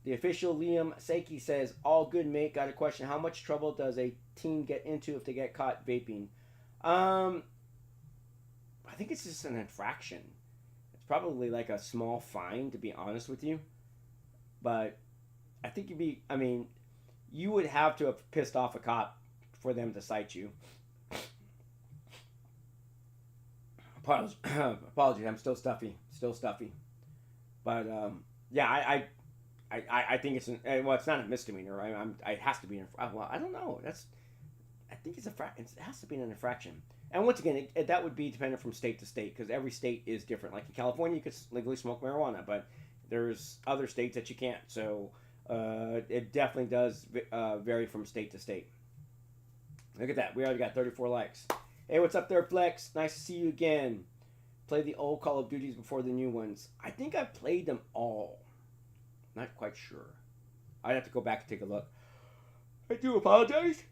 The official Liam Seiki says, all good, mate. Got a question. How much trouble does a team get into if they get caught vaping? I think it's just an infraction. It's probably like a small fine, to be honest with you. But I think you would have to have pissed off a cop for them to cite you. Apologies. I'm still stuffy. Still stuffy. But yeah, I think it's well, it's not a misdemeanor. Right? It has to be an. Well, I don't know. I think it has to be an infraction. And once again, that would be dependent from state to state because every state is different. Like in California, you could legally smoke marijuana, but there's other states that you can't. So it definitely does vary from state to state. Look at that. We already got 34 likes. Hey, what's up there, Flex? Nice to see you again. Play the old Call of Duties before the new ones. I think I've played them all. Not quite sure. I'd have to go back and take a look. I do apologize.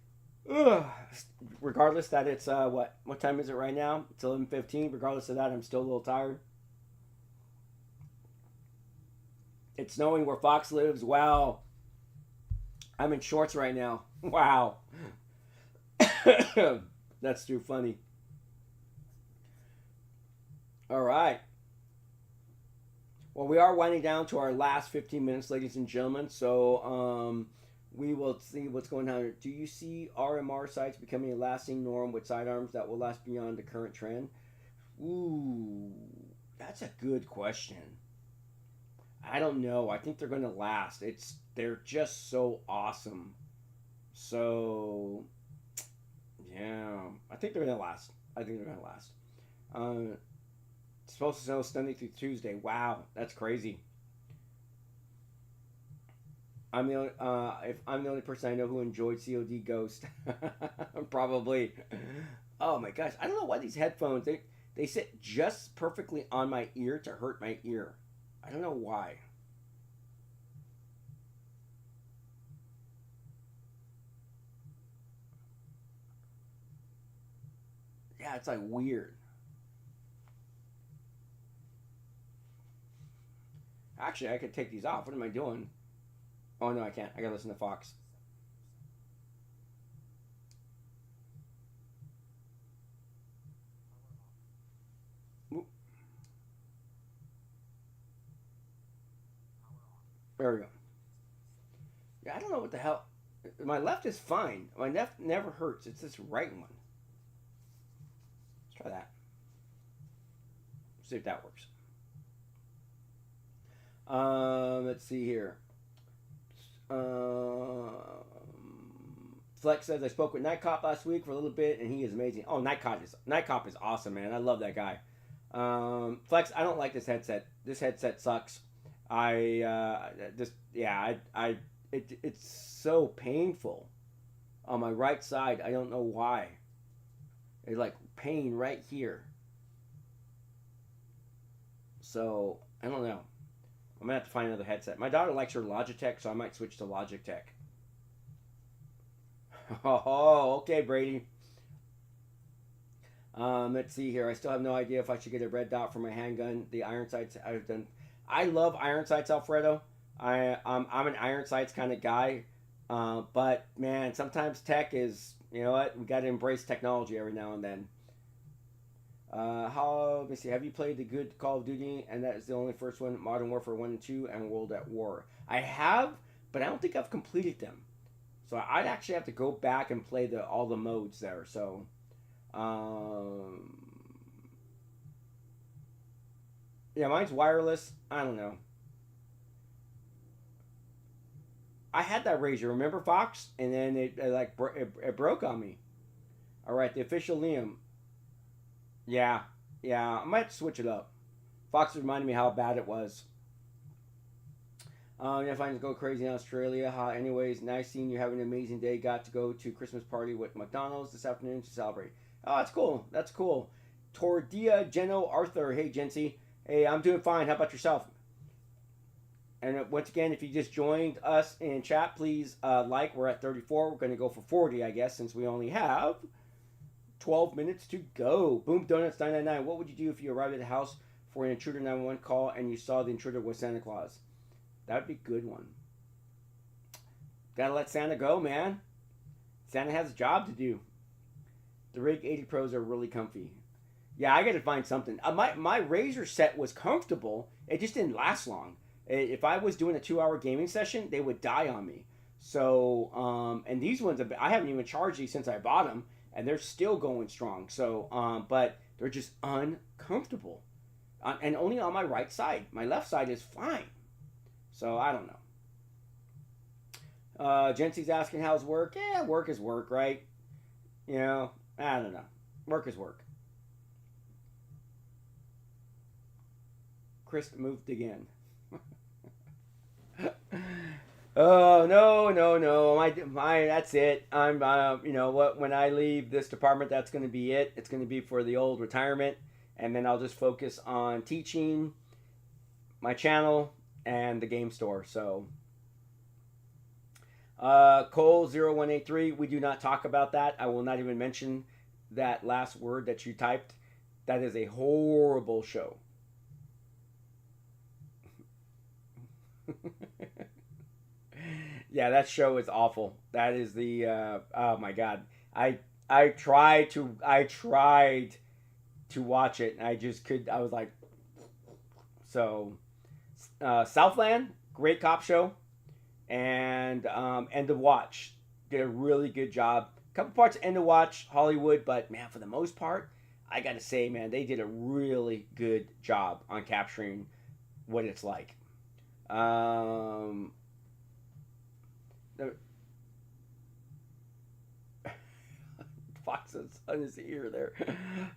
Ugh. Regardless that it's what time is it right now? It's 11:15. Regardless of that, I'm still a little tired. It's snowing where Fox lives. Wow. I'm in shorts right now. Wow. That's too funny. All right. Well, we are winding down to our last 15 minutes, ladies and gentlemen. So we will see what's going on here. Do you see RMR sites becoming a lasting norm with sidearms that will last beyond the current trend? Ooh, that's a good question. I don't know. I think they're going to last. They're just so awesome. So yeah, I think they're going to last. It's supposed to snow Sunday through Tuesday. Wow, that's crazy. If I'm the only person I know who enjoyed COD Ghost, probably. Oh my gosh, I don't know why these headphones they sit just perfectly on my ear to hurt my ear. I don't know why. Yeah, it's like weird. Actually, I could take these off. What am I doing? Oh no, I can't. I gotta listen to Fox. Oop. There we go. Yeah, I don't know what the hell. My left is fine. My left never hurts. It's this right one. Let's try that. See if that works. Let's see here. Flex says I spoke with Nightcop last week for a little bit, and he is amazing. Oh, Nightcop is awesome, man. I love that guy. Flex, I don't like this headset. This headset sucks. It's so painful on my right side. I don't know why. It's like pain right here. So I don't know. I'm gonna have to find another headset. My daughter likes her Logitech, so I might switch to Logitech. Oh, okay, Brady. Let's see here. I still have no idea if I should get a red dot for my handgun. The iron sights I've done. I love iron sights, Alfredo. I'm an iron sights kind of guy. But man, sometimes tech is, you know what? We got to embrace technology every now and then. Let me see. Have you played the good Call of Duty? And that is the only first one, Modern Warfare 1 and 2, and World at War. I have, but I don't think I've completed them. So I'd actually have to go back and play all the modes there. So, yeah, mine's wireless. I don't know. I had that Razer, remember Fox? And then it broke on me. All right, the official Liam. Yeah, I might have to switch it up. Fox reminded me how bad it was. Yeah, I go crazy in Australia. Anyways, nice seeing you. Have an amazing day. Got to go to Christmas party with McDonald's this afternoon to celebrate. Oh, that's cool. That's cool. Tordia Geno Arthur. Hey, Jency. Hey, I'm doing fine. How about yourself? And once again, if you just joined us in chat, please like. We're at 34. We're going to go for 40, I guess, since we only have 12 minutes to go. Boom Donuts 999. What would you do if you arrived at the house for an intruder 911 call and you saw the intruder was Santa Claus? That would be a good one. Gotta let Santa go, man. Santa has a job to do. The Rig 80 Pros are really comfy. Yeah, I gotta find something. My Razer set was comfortable. It just didn't last long. If I was doing a 2-hour gaming session, they would die on me. So, and these ones, I haven't even charged these since I bought them, and they're still going strong. So, but They're just uncomfortable. And only on my right side. My left side is fine. So I don't know. Jency's asking how's work. Yeah, work is work, right? You know, I don't know. Work is work. Chris moved again. Oh no! My that's it. I'm you know what? When I leave this department, that's going to be it. It's going to be for the old retirement, and then I'll just focus on teaching, my channel, and the game store. So, Cole0183, we do not talk about that. I will not even mention that last word that you typed. That is a horrible show. Yeah, that show is awful. That is the oh my god. I tried to watch it and I just could. I was like, so Southland, great cop show, and End of Watch did a really good job. A couple parts of End of Watch, Hollywood, but man, for the most part, I gotta say, man, they did a really good job on capturing what it's like. Fox's on his ear there.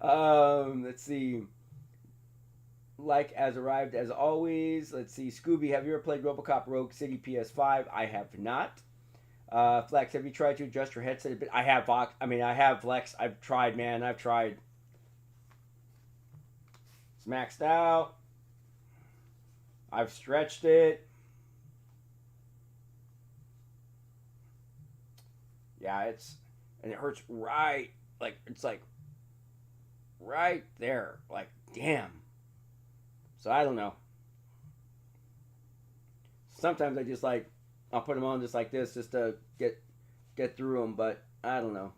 Let's see. Like as arrived as always. Let's see. Scooby, have you ever played RoboCop Rogue City PS5? I have not. Flex, have you tried to adjust your headset a bit? I have Fox. I mean, I have Flex. I've tried, man. I've tried. It's maxed out. I've stretched it. Yeah, and it hurts right, like, it's like right there, like, damn. So I don't know. Sometimes I just like, I'll put them on just like this just to get through them, but I don't know.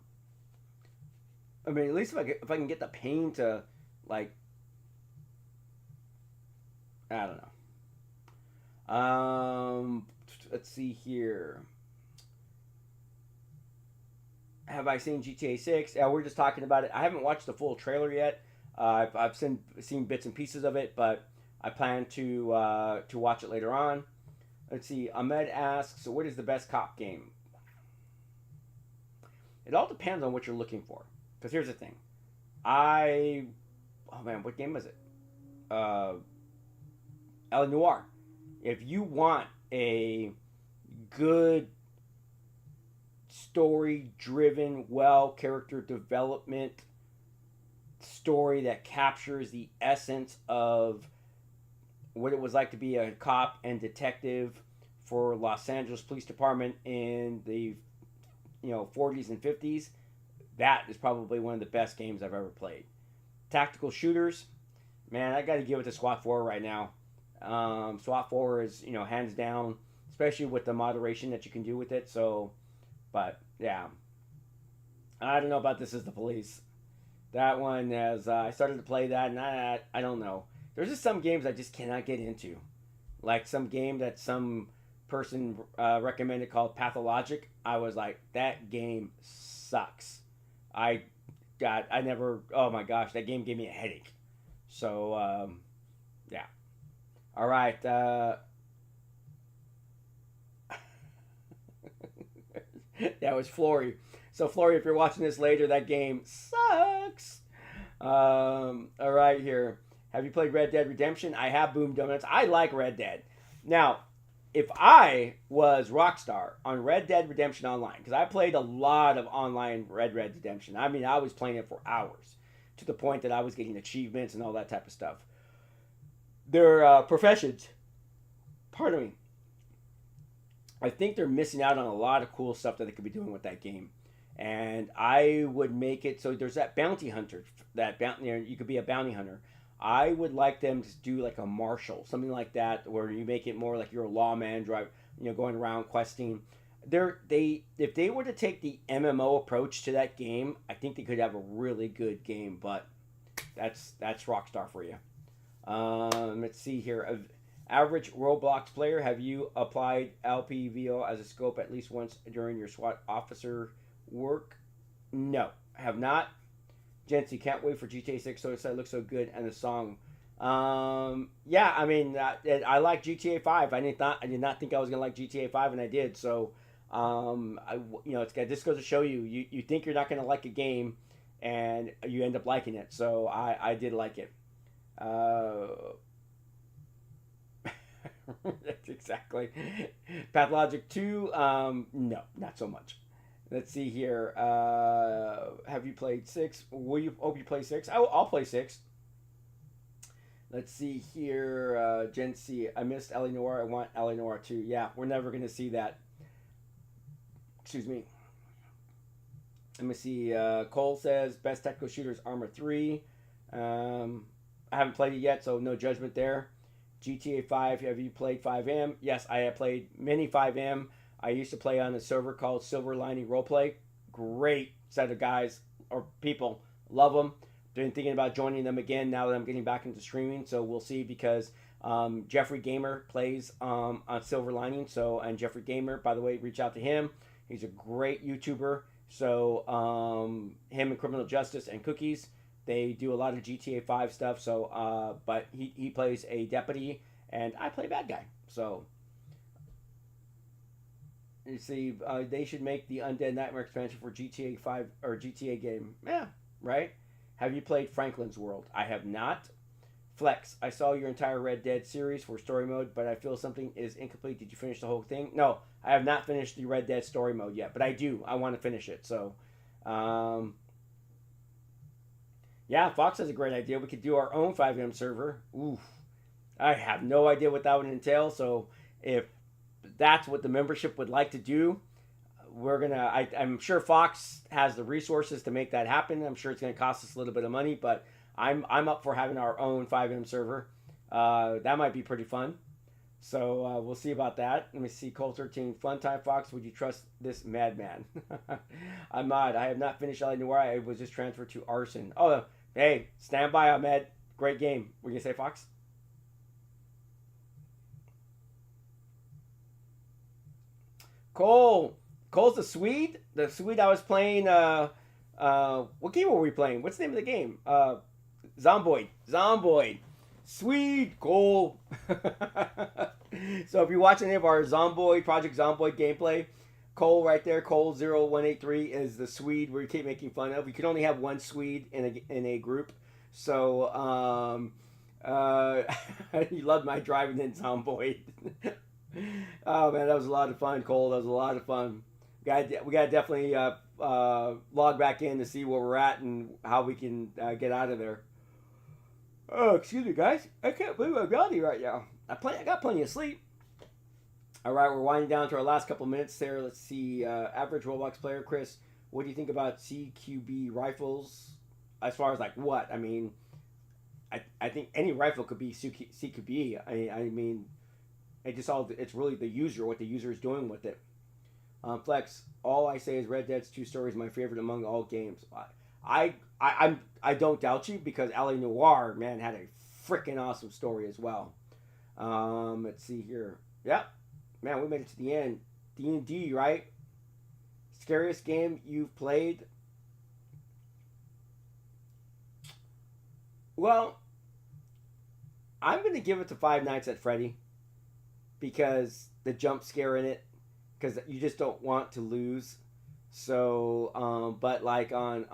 I mean, at least if I can get the pain to, like, I don't know. Let's see here. Have I seen GTA 6? Yeah, we're just talking about it. I haven't watched the full trailer yet. I've seen bits and pieces of it, but I plan to watch it later on. Let's see. Ahmed asks, what is the best cop game? It all depends on what you're looking for. Because here's the thing. Oh man, what game is it? Alienware. If you want a good story-driven, character development story that captures the essence of what it was like to be a cop and detective for Los Angeles Police Department in the 40s and 50s, that is probably one of the best games I've ever played. Tactical shooters, man, I got to give it to Swat 4 right now. Swat 4 is, hands down, especially with the moderation that you can do with it. So, but yeah, I don't know about This Is the Police. That one, as I started to play that, and I don't know. There's just some games I just cannot get into. Like some game that some person recommended called Pathologic. I was like, that game sucks. Oh my gosh, that game gave me a headache. So, yeah. All right. That was Flory. So, Flory, if you're watching this later, that game sucks. All right, here. Have you played Red Dead Redemption? I have, Boom Donuts. I like Red Dead. Now, if I was Rockstar on Red Dead Redemption Online, because I played a lot of online Red Dead Redemption. I mean, I was playing it for hours to the point that I was getting achievements and all that type of stuff. Their professions, pardon me, I think they're missing out on a lot of cool stuff that they could be doing with that game. And I would make it so there's that bounty hunter, you could be a bounty hunter. I would like them to do like a marshal, something like that, where you make it more like you're a lawman, going around questing. If they were to take the MMO approach to that game, I think they could have a really good game. But that's Rockstar for you. Let's see here. Average Roblox player, have you applied LPVO as a scope at least once during your SWAT officer work? No, I have not. Jency, can't wait for GTA 6. So it looks so good, and the song. Yeah, I mean, I like GTA 5. I did not think I was gonna like GTA 5, and I did. So, this goes to show you think you're not gonna like a game, and you end up liking it. So I did like it. That's exactly. Pathologic 2, no, not so much. Let's see here. Have you played 6? Hope you play 6? I'll play 6. Let's see here. Gen C, I missed Alienware. I want Alienware 2. Yeah, we're never going to see that. Excuse me. Let me see. Cole says, best technical shooters, Armor 3. I haven't played it yet, so no judgment there. GTA 5, have you played 5M? Yes, I have played many 5M. I used to play on a server called Silver Lining Roleplay. Great set of guys or people. Love them. Been thinking about joining them again now that I'm getting back into streaming. So we'll see, because Jeffrey Gamer plays on Silver Lining. So, and Jeffrey Gamer, by the way, reach out to him. He's a great YouTuber. So him and Criminal Justice and Cookies, they do a lot of GTA 5 stuff. So, but he plays a deputy, and I play bad guy. So, you see, they should make the Undead Nightmare expansion for GTA 5 or GTA game. Yeah, right? Have you played Franklin's World? I have not. Flex, I saw your entire Red Dead series for story mode, but I feel something is incomplete. Did you finish the whole thing? No, I have not finished the Red Dead story mode yet, but I do. I want to finish it. So, yeah, Fox has a great idea. We could do our own 5M server. Oof. I have no idea what that would entail. So, if that's what the membership would like to do, we're gonna. I'm sure Fox has the resources to make that happen. I'm sure it's gonna cost us a little bit of money, but I'm up for having our own 5M server. That might be pretty fun. So we'll see about that. Let me see. Colt 13, fun time. Fox, would you trust this madman? I'm Ahmad. I have not finished Alienware. I was just transferred to Arson. Oh, hey, stand by, Ahmed. Great game. What are you gonna say, Fox? Cole's the Swede. The Swede I was playing. What game were we playing? What's the name of the game? Zomboid. Swede Cole. So if you're watching any of our Project Zomboid gameplay, Cole right there, Cole0183 is the Swede we keep making fun of. We can only have one Swede in a group. So you loved my driving in Zomboid. Oh man, that was a lot of fun, Cole. That was a lot of fun. We got to definitely log back in to see where we're at and how we can get out of there. Oh, excuse me, guys. I can't believe I'm yawning right now. I got plenty of sleep. All right, we're winding down to our last couple minutes there. Let's see. Average Roblox player, Chris. What do you think about CQB rifles? As far as like what? I mean, I think any rifle could be CQB. I mean. It's really the user, what the user is doing with it. Flex, all I say is Red Dead's 2 stories my favorite among all games. I don't doubt you, because Alienware, man, had a freaking awesome story as well. Let's see here. Yep, man, we made it to the end. D&D, right? Scariest game you've played? Well, I'm gonna give it to Five Nights at Freddy, because the jump scare in it, because you just don't want to lose. So, but like on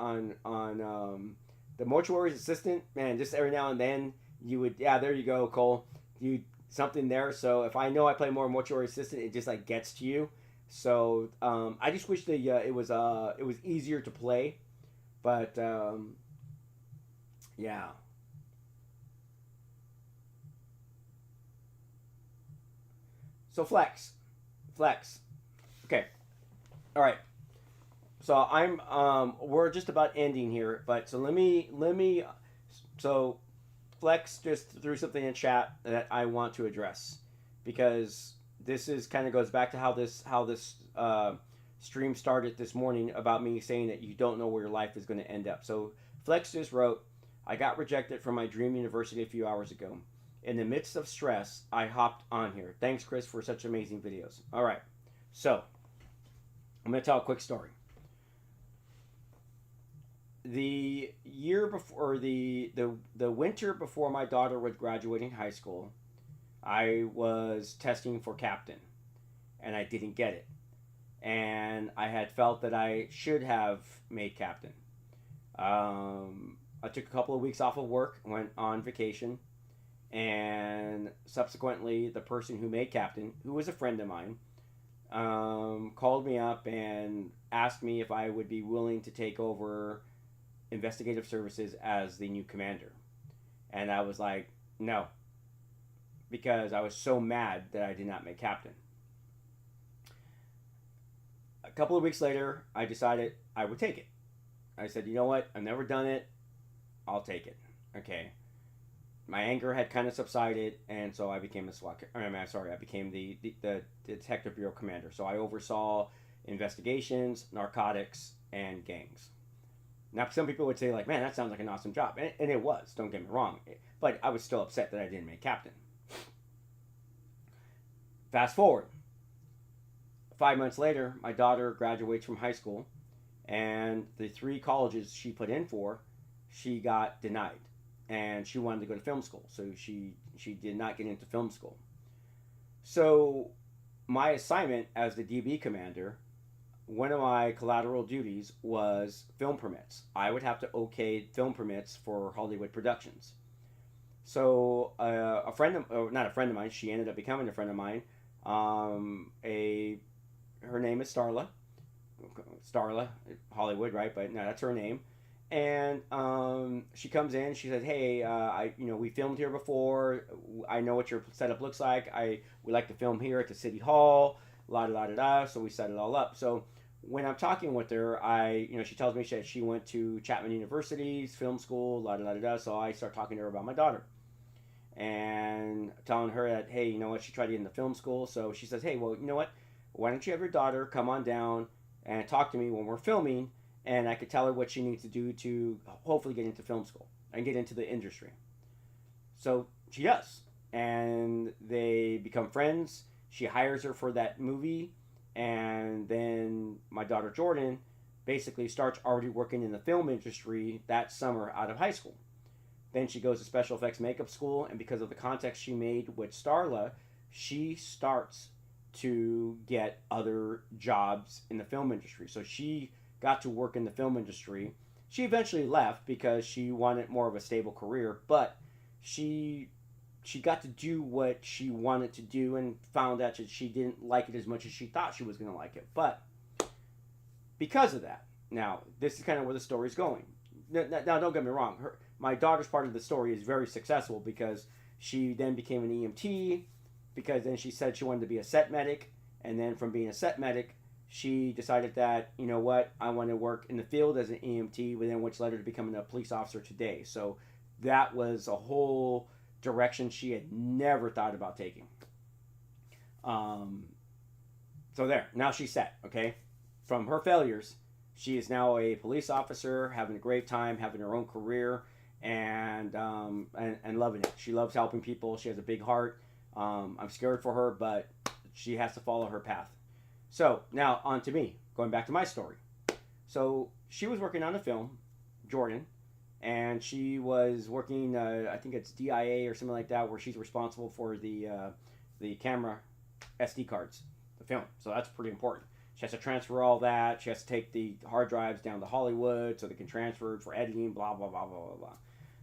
the Mortuary's Assistant, man, just every now and then you would, yeah, there you go, Cole, you something there. So if I know I play more Mortuary Assistant, it just like gets to you. So I just wish it was easier to play, but yeah. So flex. Okay. All right. So we're just about ending here, but so let me so Flex just threw something in chat that I want to address, because this is kind of goes back to how this stream started this morning, about me saying that you don't know where your life is going to end up. So Flex just wrote, I got rejected from my dream university a few hours ago. In the midst of stress, I hopped on here. Thanks, Chris, for such amazing videos. All right. So, I'm going to tell a quick story. The year before, the winter before my daughter was graduating high school, I was testing for captain, and I didn't get it. And I had felt that I should have made captain. I took a couple of weeks off of work, went on vacation, and subsequently, the person who made captain, who was a friend of mine, called me up and asked me if I would be willing to take over investigative services as the new commander. And I was like, no, because I was so mad that I did not make captain. A couple of weeks later, I decided I would take it. I said, you know what? I've never done it. I'll take it. Okay. My anger had kind of subsided, and so I became a SWAT. I became the Detective Bureau commander. So I oversaw investigations, narcotics, and gangs. Now, some people would say, like, man, that sounds like an awesome job. And it was, don't get me wrong. But I was still upset that I didn't make captain. Fast forward. 5 months later, my daughter graduates from high school, and the 3 colleges she put in for, she got denied. And she wanted to go to film school, so she did not get into film school. So my assignment as the DB commander, one of my collateral duties was film permits. I would have to okay film permits for Hollywood productions. So a friend of, not a friend of mine, she ended up becoming a friend of mine. Her name is Starla, Hollywood, right? But no, that's her name. And she comes in. She says, "Hey, we filmed here before. I know what your setup looks like. We like to film here at the city hall. La da da da da." So we set it all up. So when I'm talking with her, she tells me she went to Chapman University's film school. La da da da da. So I start talking to her about my daughter, and telling her that, hey, you know what? She tried to get into film school. So she says, "Hey, well, you know what? Why don't you have your daughter come on down and talk to me when we're filming?" And I could tell her what she needs to do to hopefully get into film school and get into the industry. So she does. And they become friends. She hires her for that movie. And then my daughter Jordan basically starts already working in the film industry that summer out of high school. Then she goes to special effects makeup school. And because of the contacts she made with Starla, she starts to get other jobs in the film industry. So she got to work in the film industry. She eventually left because she wanted more of a stable career, but she got to do what she wanted to do and found out that she didn't like it as much as she thought she was going to like it. But because of that, now this is kind of where the story's going. Now don't get me wrong. My daughter's part of the story is very successful because she then became an EMT, because then she said she wanted to be a set medic, and then from being a set medic, she decided that, you know what, I want to work in the field as an EMT, which led her to becoming a police officer today. So that was a whole direction she had never thought about taking. So there, now she's set, okay? From her failures, she is now a police officer, having a great time, having her own career, and loving it. She loves helping people. She has a big heart. I'm scared for her, but she has to follow her path. So now on to me, going back to my story. So she was working on a film, Jordan, and she was working, I think it's DIA or something like that, where she's responsible for the camera SD cards, the film. So that's pretty important. She has to transfer all that. She has to take the hard drives down to Hollywood so they can transfer it for editing, blah, blah, blah, blah, blah, blah.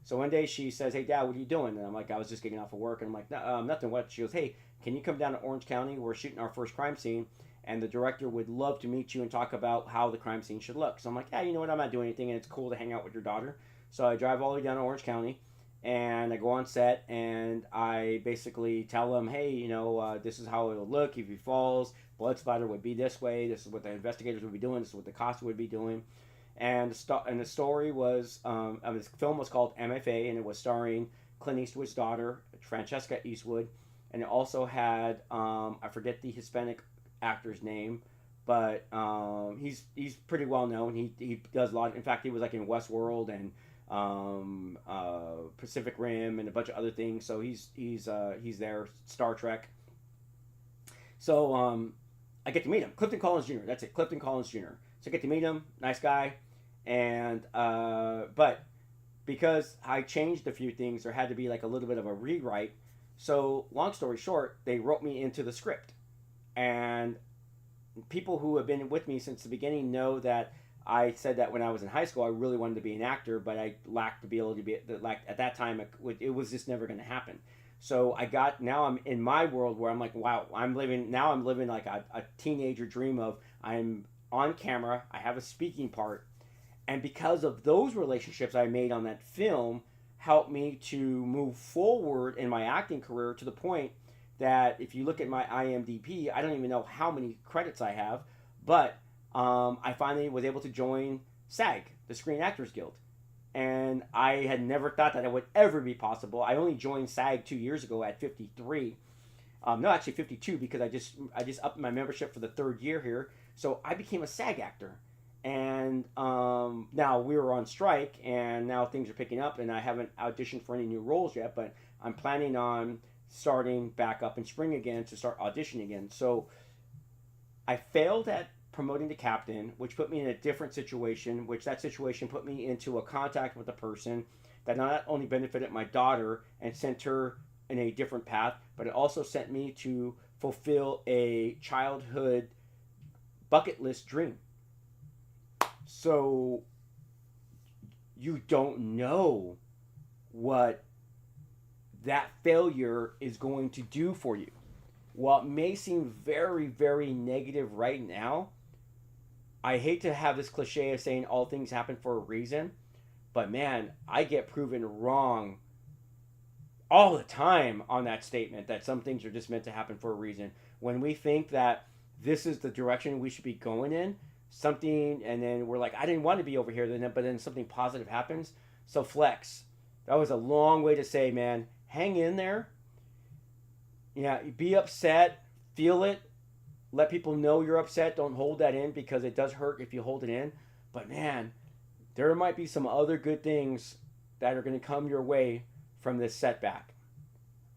So one day she says, "Hey, Dad, what are you doing?" And I'm like, "I was just getting off of work." And I'm like, "No, nothing." What? She goes, "Hey, can you come down to Orange County? We're shooting our first crime scene, and the director would love to meet you and talk about how the crime scene should look." So I'm like, "Yeah, you know what? I'm not doing anything, and it's cool to hang out with your daughter." So I drive all the way down to Orange County, and I go on set, and I basically tell them, "Hey, this is how it will look if he falls. Blood splatter would be this way. This is what the investigators would be doing. This is what the cops would be doing." And the story was, this film was called MFA, and it was starring Clint Eastwood's daughter, Francesca Eastwood, and it also had, I forget the Hispanic actor's name, but he's pretty well known. He does a lot. In fact, he was like in Westworld and Pacific Rim and a bunch of other things. So he's there. Star Trek. So I get to meet him, Clifton Collins Jr. That's it, Clifton Collins Jr. So I get to meet him, nice guy, And but because I changed a few things, there had to be like a little bit of a rewrite. So long story short, they wrote me into the script. And people who have been with me since the beginning know that I said that when I was in high school, I really wanted to be an actor, but I lacked the ability to be, like, at that time, it was just never going to happen. So now I'm in my world where I'm like, wow, I'm living like a teenager dream of, I'm on camera, I have a speaking part. And because of those relationships I made on that film, helped me to move forward in my acting career to the point that if you look at my IMDb, I don't even know how many credits I have, but I finally was able to join SAG, the Screen Actors Guild. And I had never thought that it would ever be possible. I only joined SAG 2 years ago at 53. No, actually 52, because I just upped my membership for the third year here. So I became a SAG actor. And now we were on strike, and now things are picking up, and I haven't auditioned for any new roles yet, but I'm planning on starting back up in spring again to start auditioning again. So I failed at promoting to captain, which put me in a different situation, which that situation put me into a contact with a person that not only benefited my daughter and sent her in a different path, but it also sent me to fulfill a childhood bucket list dream. So you don't know what that failure is going to do for you. While it may seem very, very negative right now, I hate to have this cliche of saying all things happen for a reason, but man, I get proven wrong all the time on that statement that some things are just meant to happen for a reason. When we think that this is the direction we should be going in, something, and then we're like, I didn't want to be over here, but then something positive happens. So flex. That was a long way to say, man, hang in there. Yeah, be upset, feel it, let people know you're upset. Don't hold that in, because it does hurt if you hold it in. But man, there might be some other good things that are going to come your way from this setback.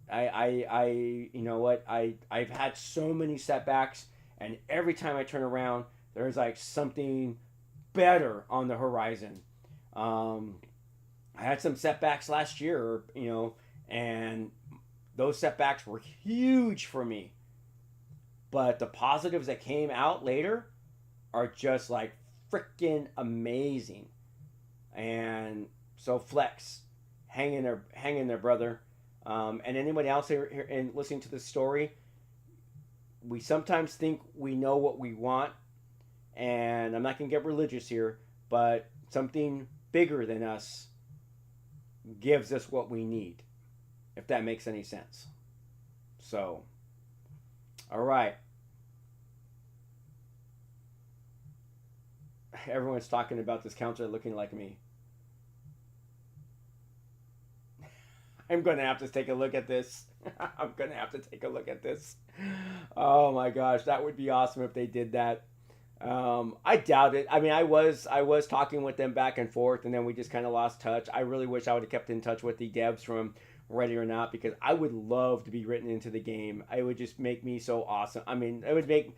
You know what? I've had so many setbacks, and every time I turn around, there's like something better on the horizon. I had some setbacks last year, and those setbacks were huge for me. But the positives that came out later are just like freaking amazing. And so flex, hang in there, brother. And anybody else here and listening to this story, we sometimes think we know what we want, and I'm not going to get religious here, but something bigger than us gives us what we need, if that makes any sense. So, all right. Everyone's talking about this counselor looking like me. I'm going to have to take a look at this. I'm going to have to take a look at this. Oh my gosh, that would be awesome if they did that. I doubt it. I mean, I was talking with them back and forth, and then we just kind of lost touch. I really wish I would have kept in touch with the devs from Ready or Not, because I would love to be written into the game. It would just make me so awesome. I mean, that'd be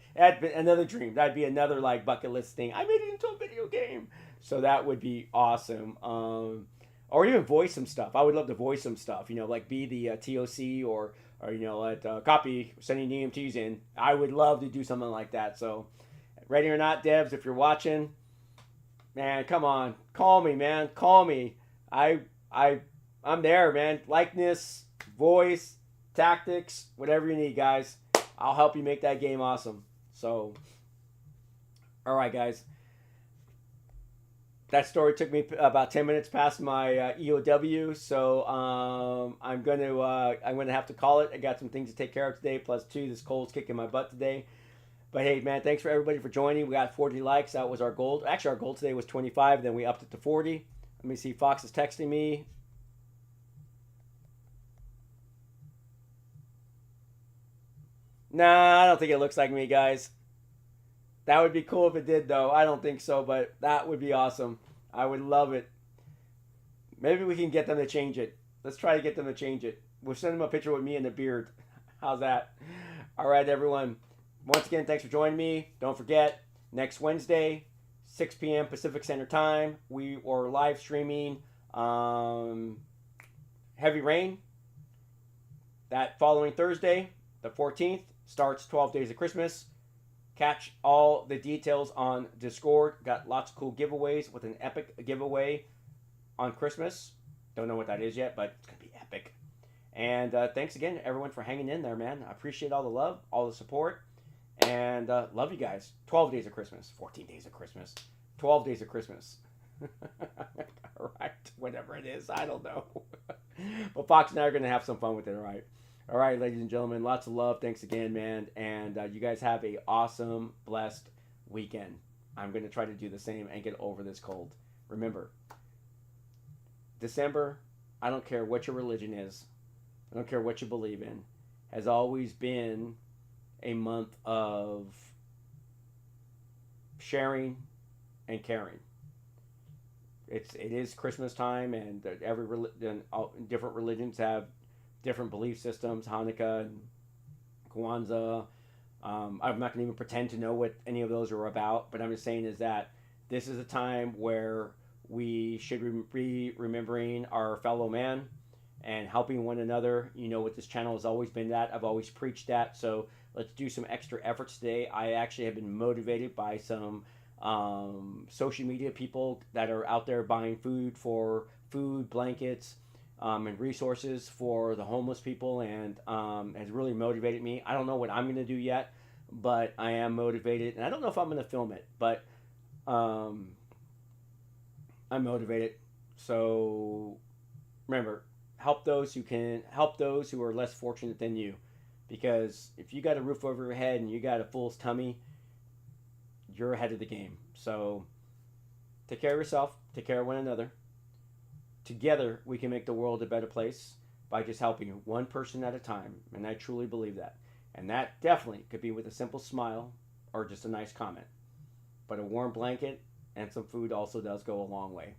another dream. That'd be another like bucket list thing. I made it into a video game, so that would be awesome. Or even voice some stuff. I would love to voice some stuff. Like be the TOC or let copy sending EMTs in. I would love to do something like that. So, Ready or Not devs, if you're watching, man, come on, call me, man, call me. I'm there, man. Likeness, voice, tactics, whatever you need, guys. I'll help you make that game awesome. So, all right, guys. That story took me about 10 minutes past my EOW, so I'm gonna have to call it. I got some things to take care of today. Plus, two, this cold's kicking my butt today. But hey, man, thanks for everybody for joining. We got 40 likes. That was our goal. Actually, our goal today was 25. Then we upped it to 40. Let me see. Fox is texting me. Nah, I don't think it looks like me, guys. That would be cool if it did, though. I don't think so, but that would be awesome. I would love it. Maybe we can get them to change it. Let's try to get them to change it. We'll send them a picture with me and the beard. How's that? All right, everyone. Once again, thanks for joining me. Don't forget, next Wednesday, 6 p.m. Pacific Standard Time. We are live streaming Heavy Rain. That following Thursday, the 14th, starts 12 Days of Christmas. Catch all the details on Discord. Got lots of cool giveaways with an epic giveaway on Christmas. Don't know what that is yet, but it's going to be epic. And thanks again, everyone, for hanging in there, man. I appreciate all the love, all the support, and love you guys. 12 Days of Christmas, 14 Days of Christmas, 12 Days of Christmas. All right, whatever it is, I don't know. But Fox and I are going to have some fun with it, all right? All right, ladies and gentlemen, lots of love. Thanks again, man. And you guys have a awesome, blessed weekend. I'm going to try to do the same and get over this cold. Remember, December, I don't care what your religion is, I don't care what you believe in, has always been a month of sharing and caring. It is Christmas time, and different religions have different belief systems. Hanukkah and Kwanzaa. I'm not going to even pretend to know what any of those are about, but I'm just saying is that this is a time where we should be remembering our fellow man and helping one another. You know what this channel has always been that. I've always preached that. So let's do some extra efforts today. I actually have been motivated by some social media people that are out there buying food, blankets, and resources for the homeless people, and has really motivated me. I don't know what I'm going to do yet, but I am motivated. And I don't know if I'm going to film it, but I'm motivated. So remember, help those who can, help those who are less fortunate than you. Because if you got a roof over your head and you got a full tummy, you're ahead of the game. So take care of yourself, take care of one another. Together we can make the world a better place by just helping one person at a time. And I truly believe that. And that definitely could be with a simple smile or just a nice comment. But a warm blanket and some food also does go a long way.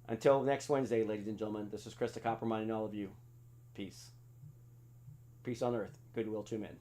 Until next Wednesday, ladies and gentlemen, this is Chris the Copper, reminding all of you, peace. Peace on earth, goodwill to men.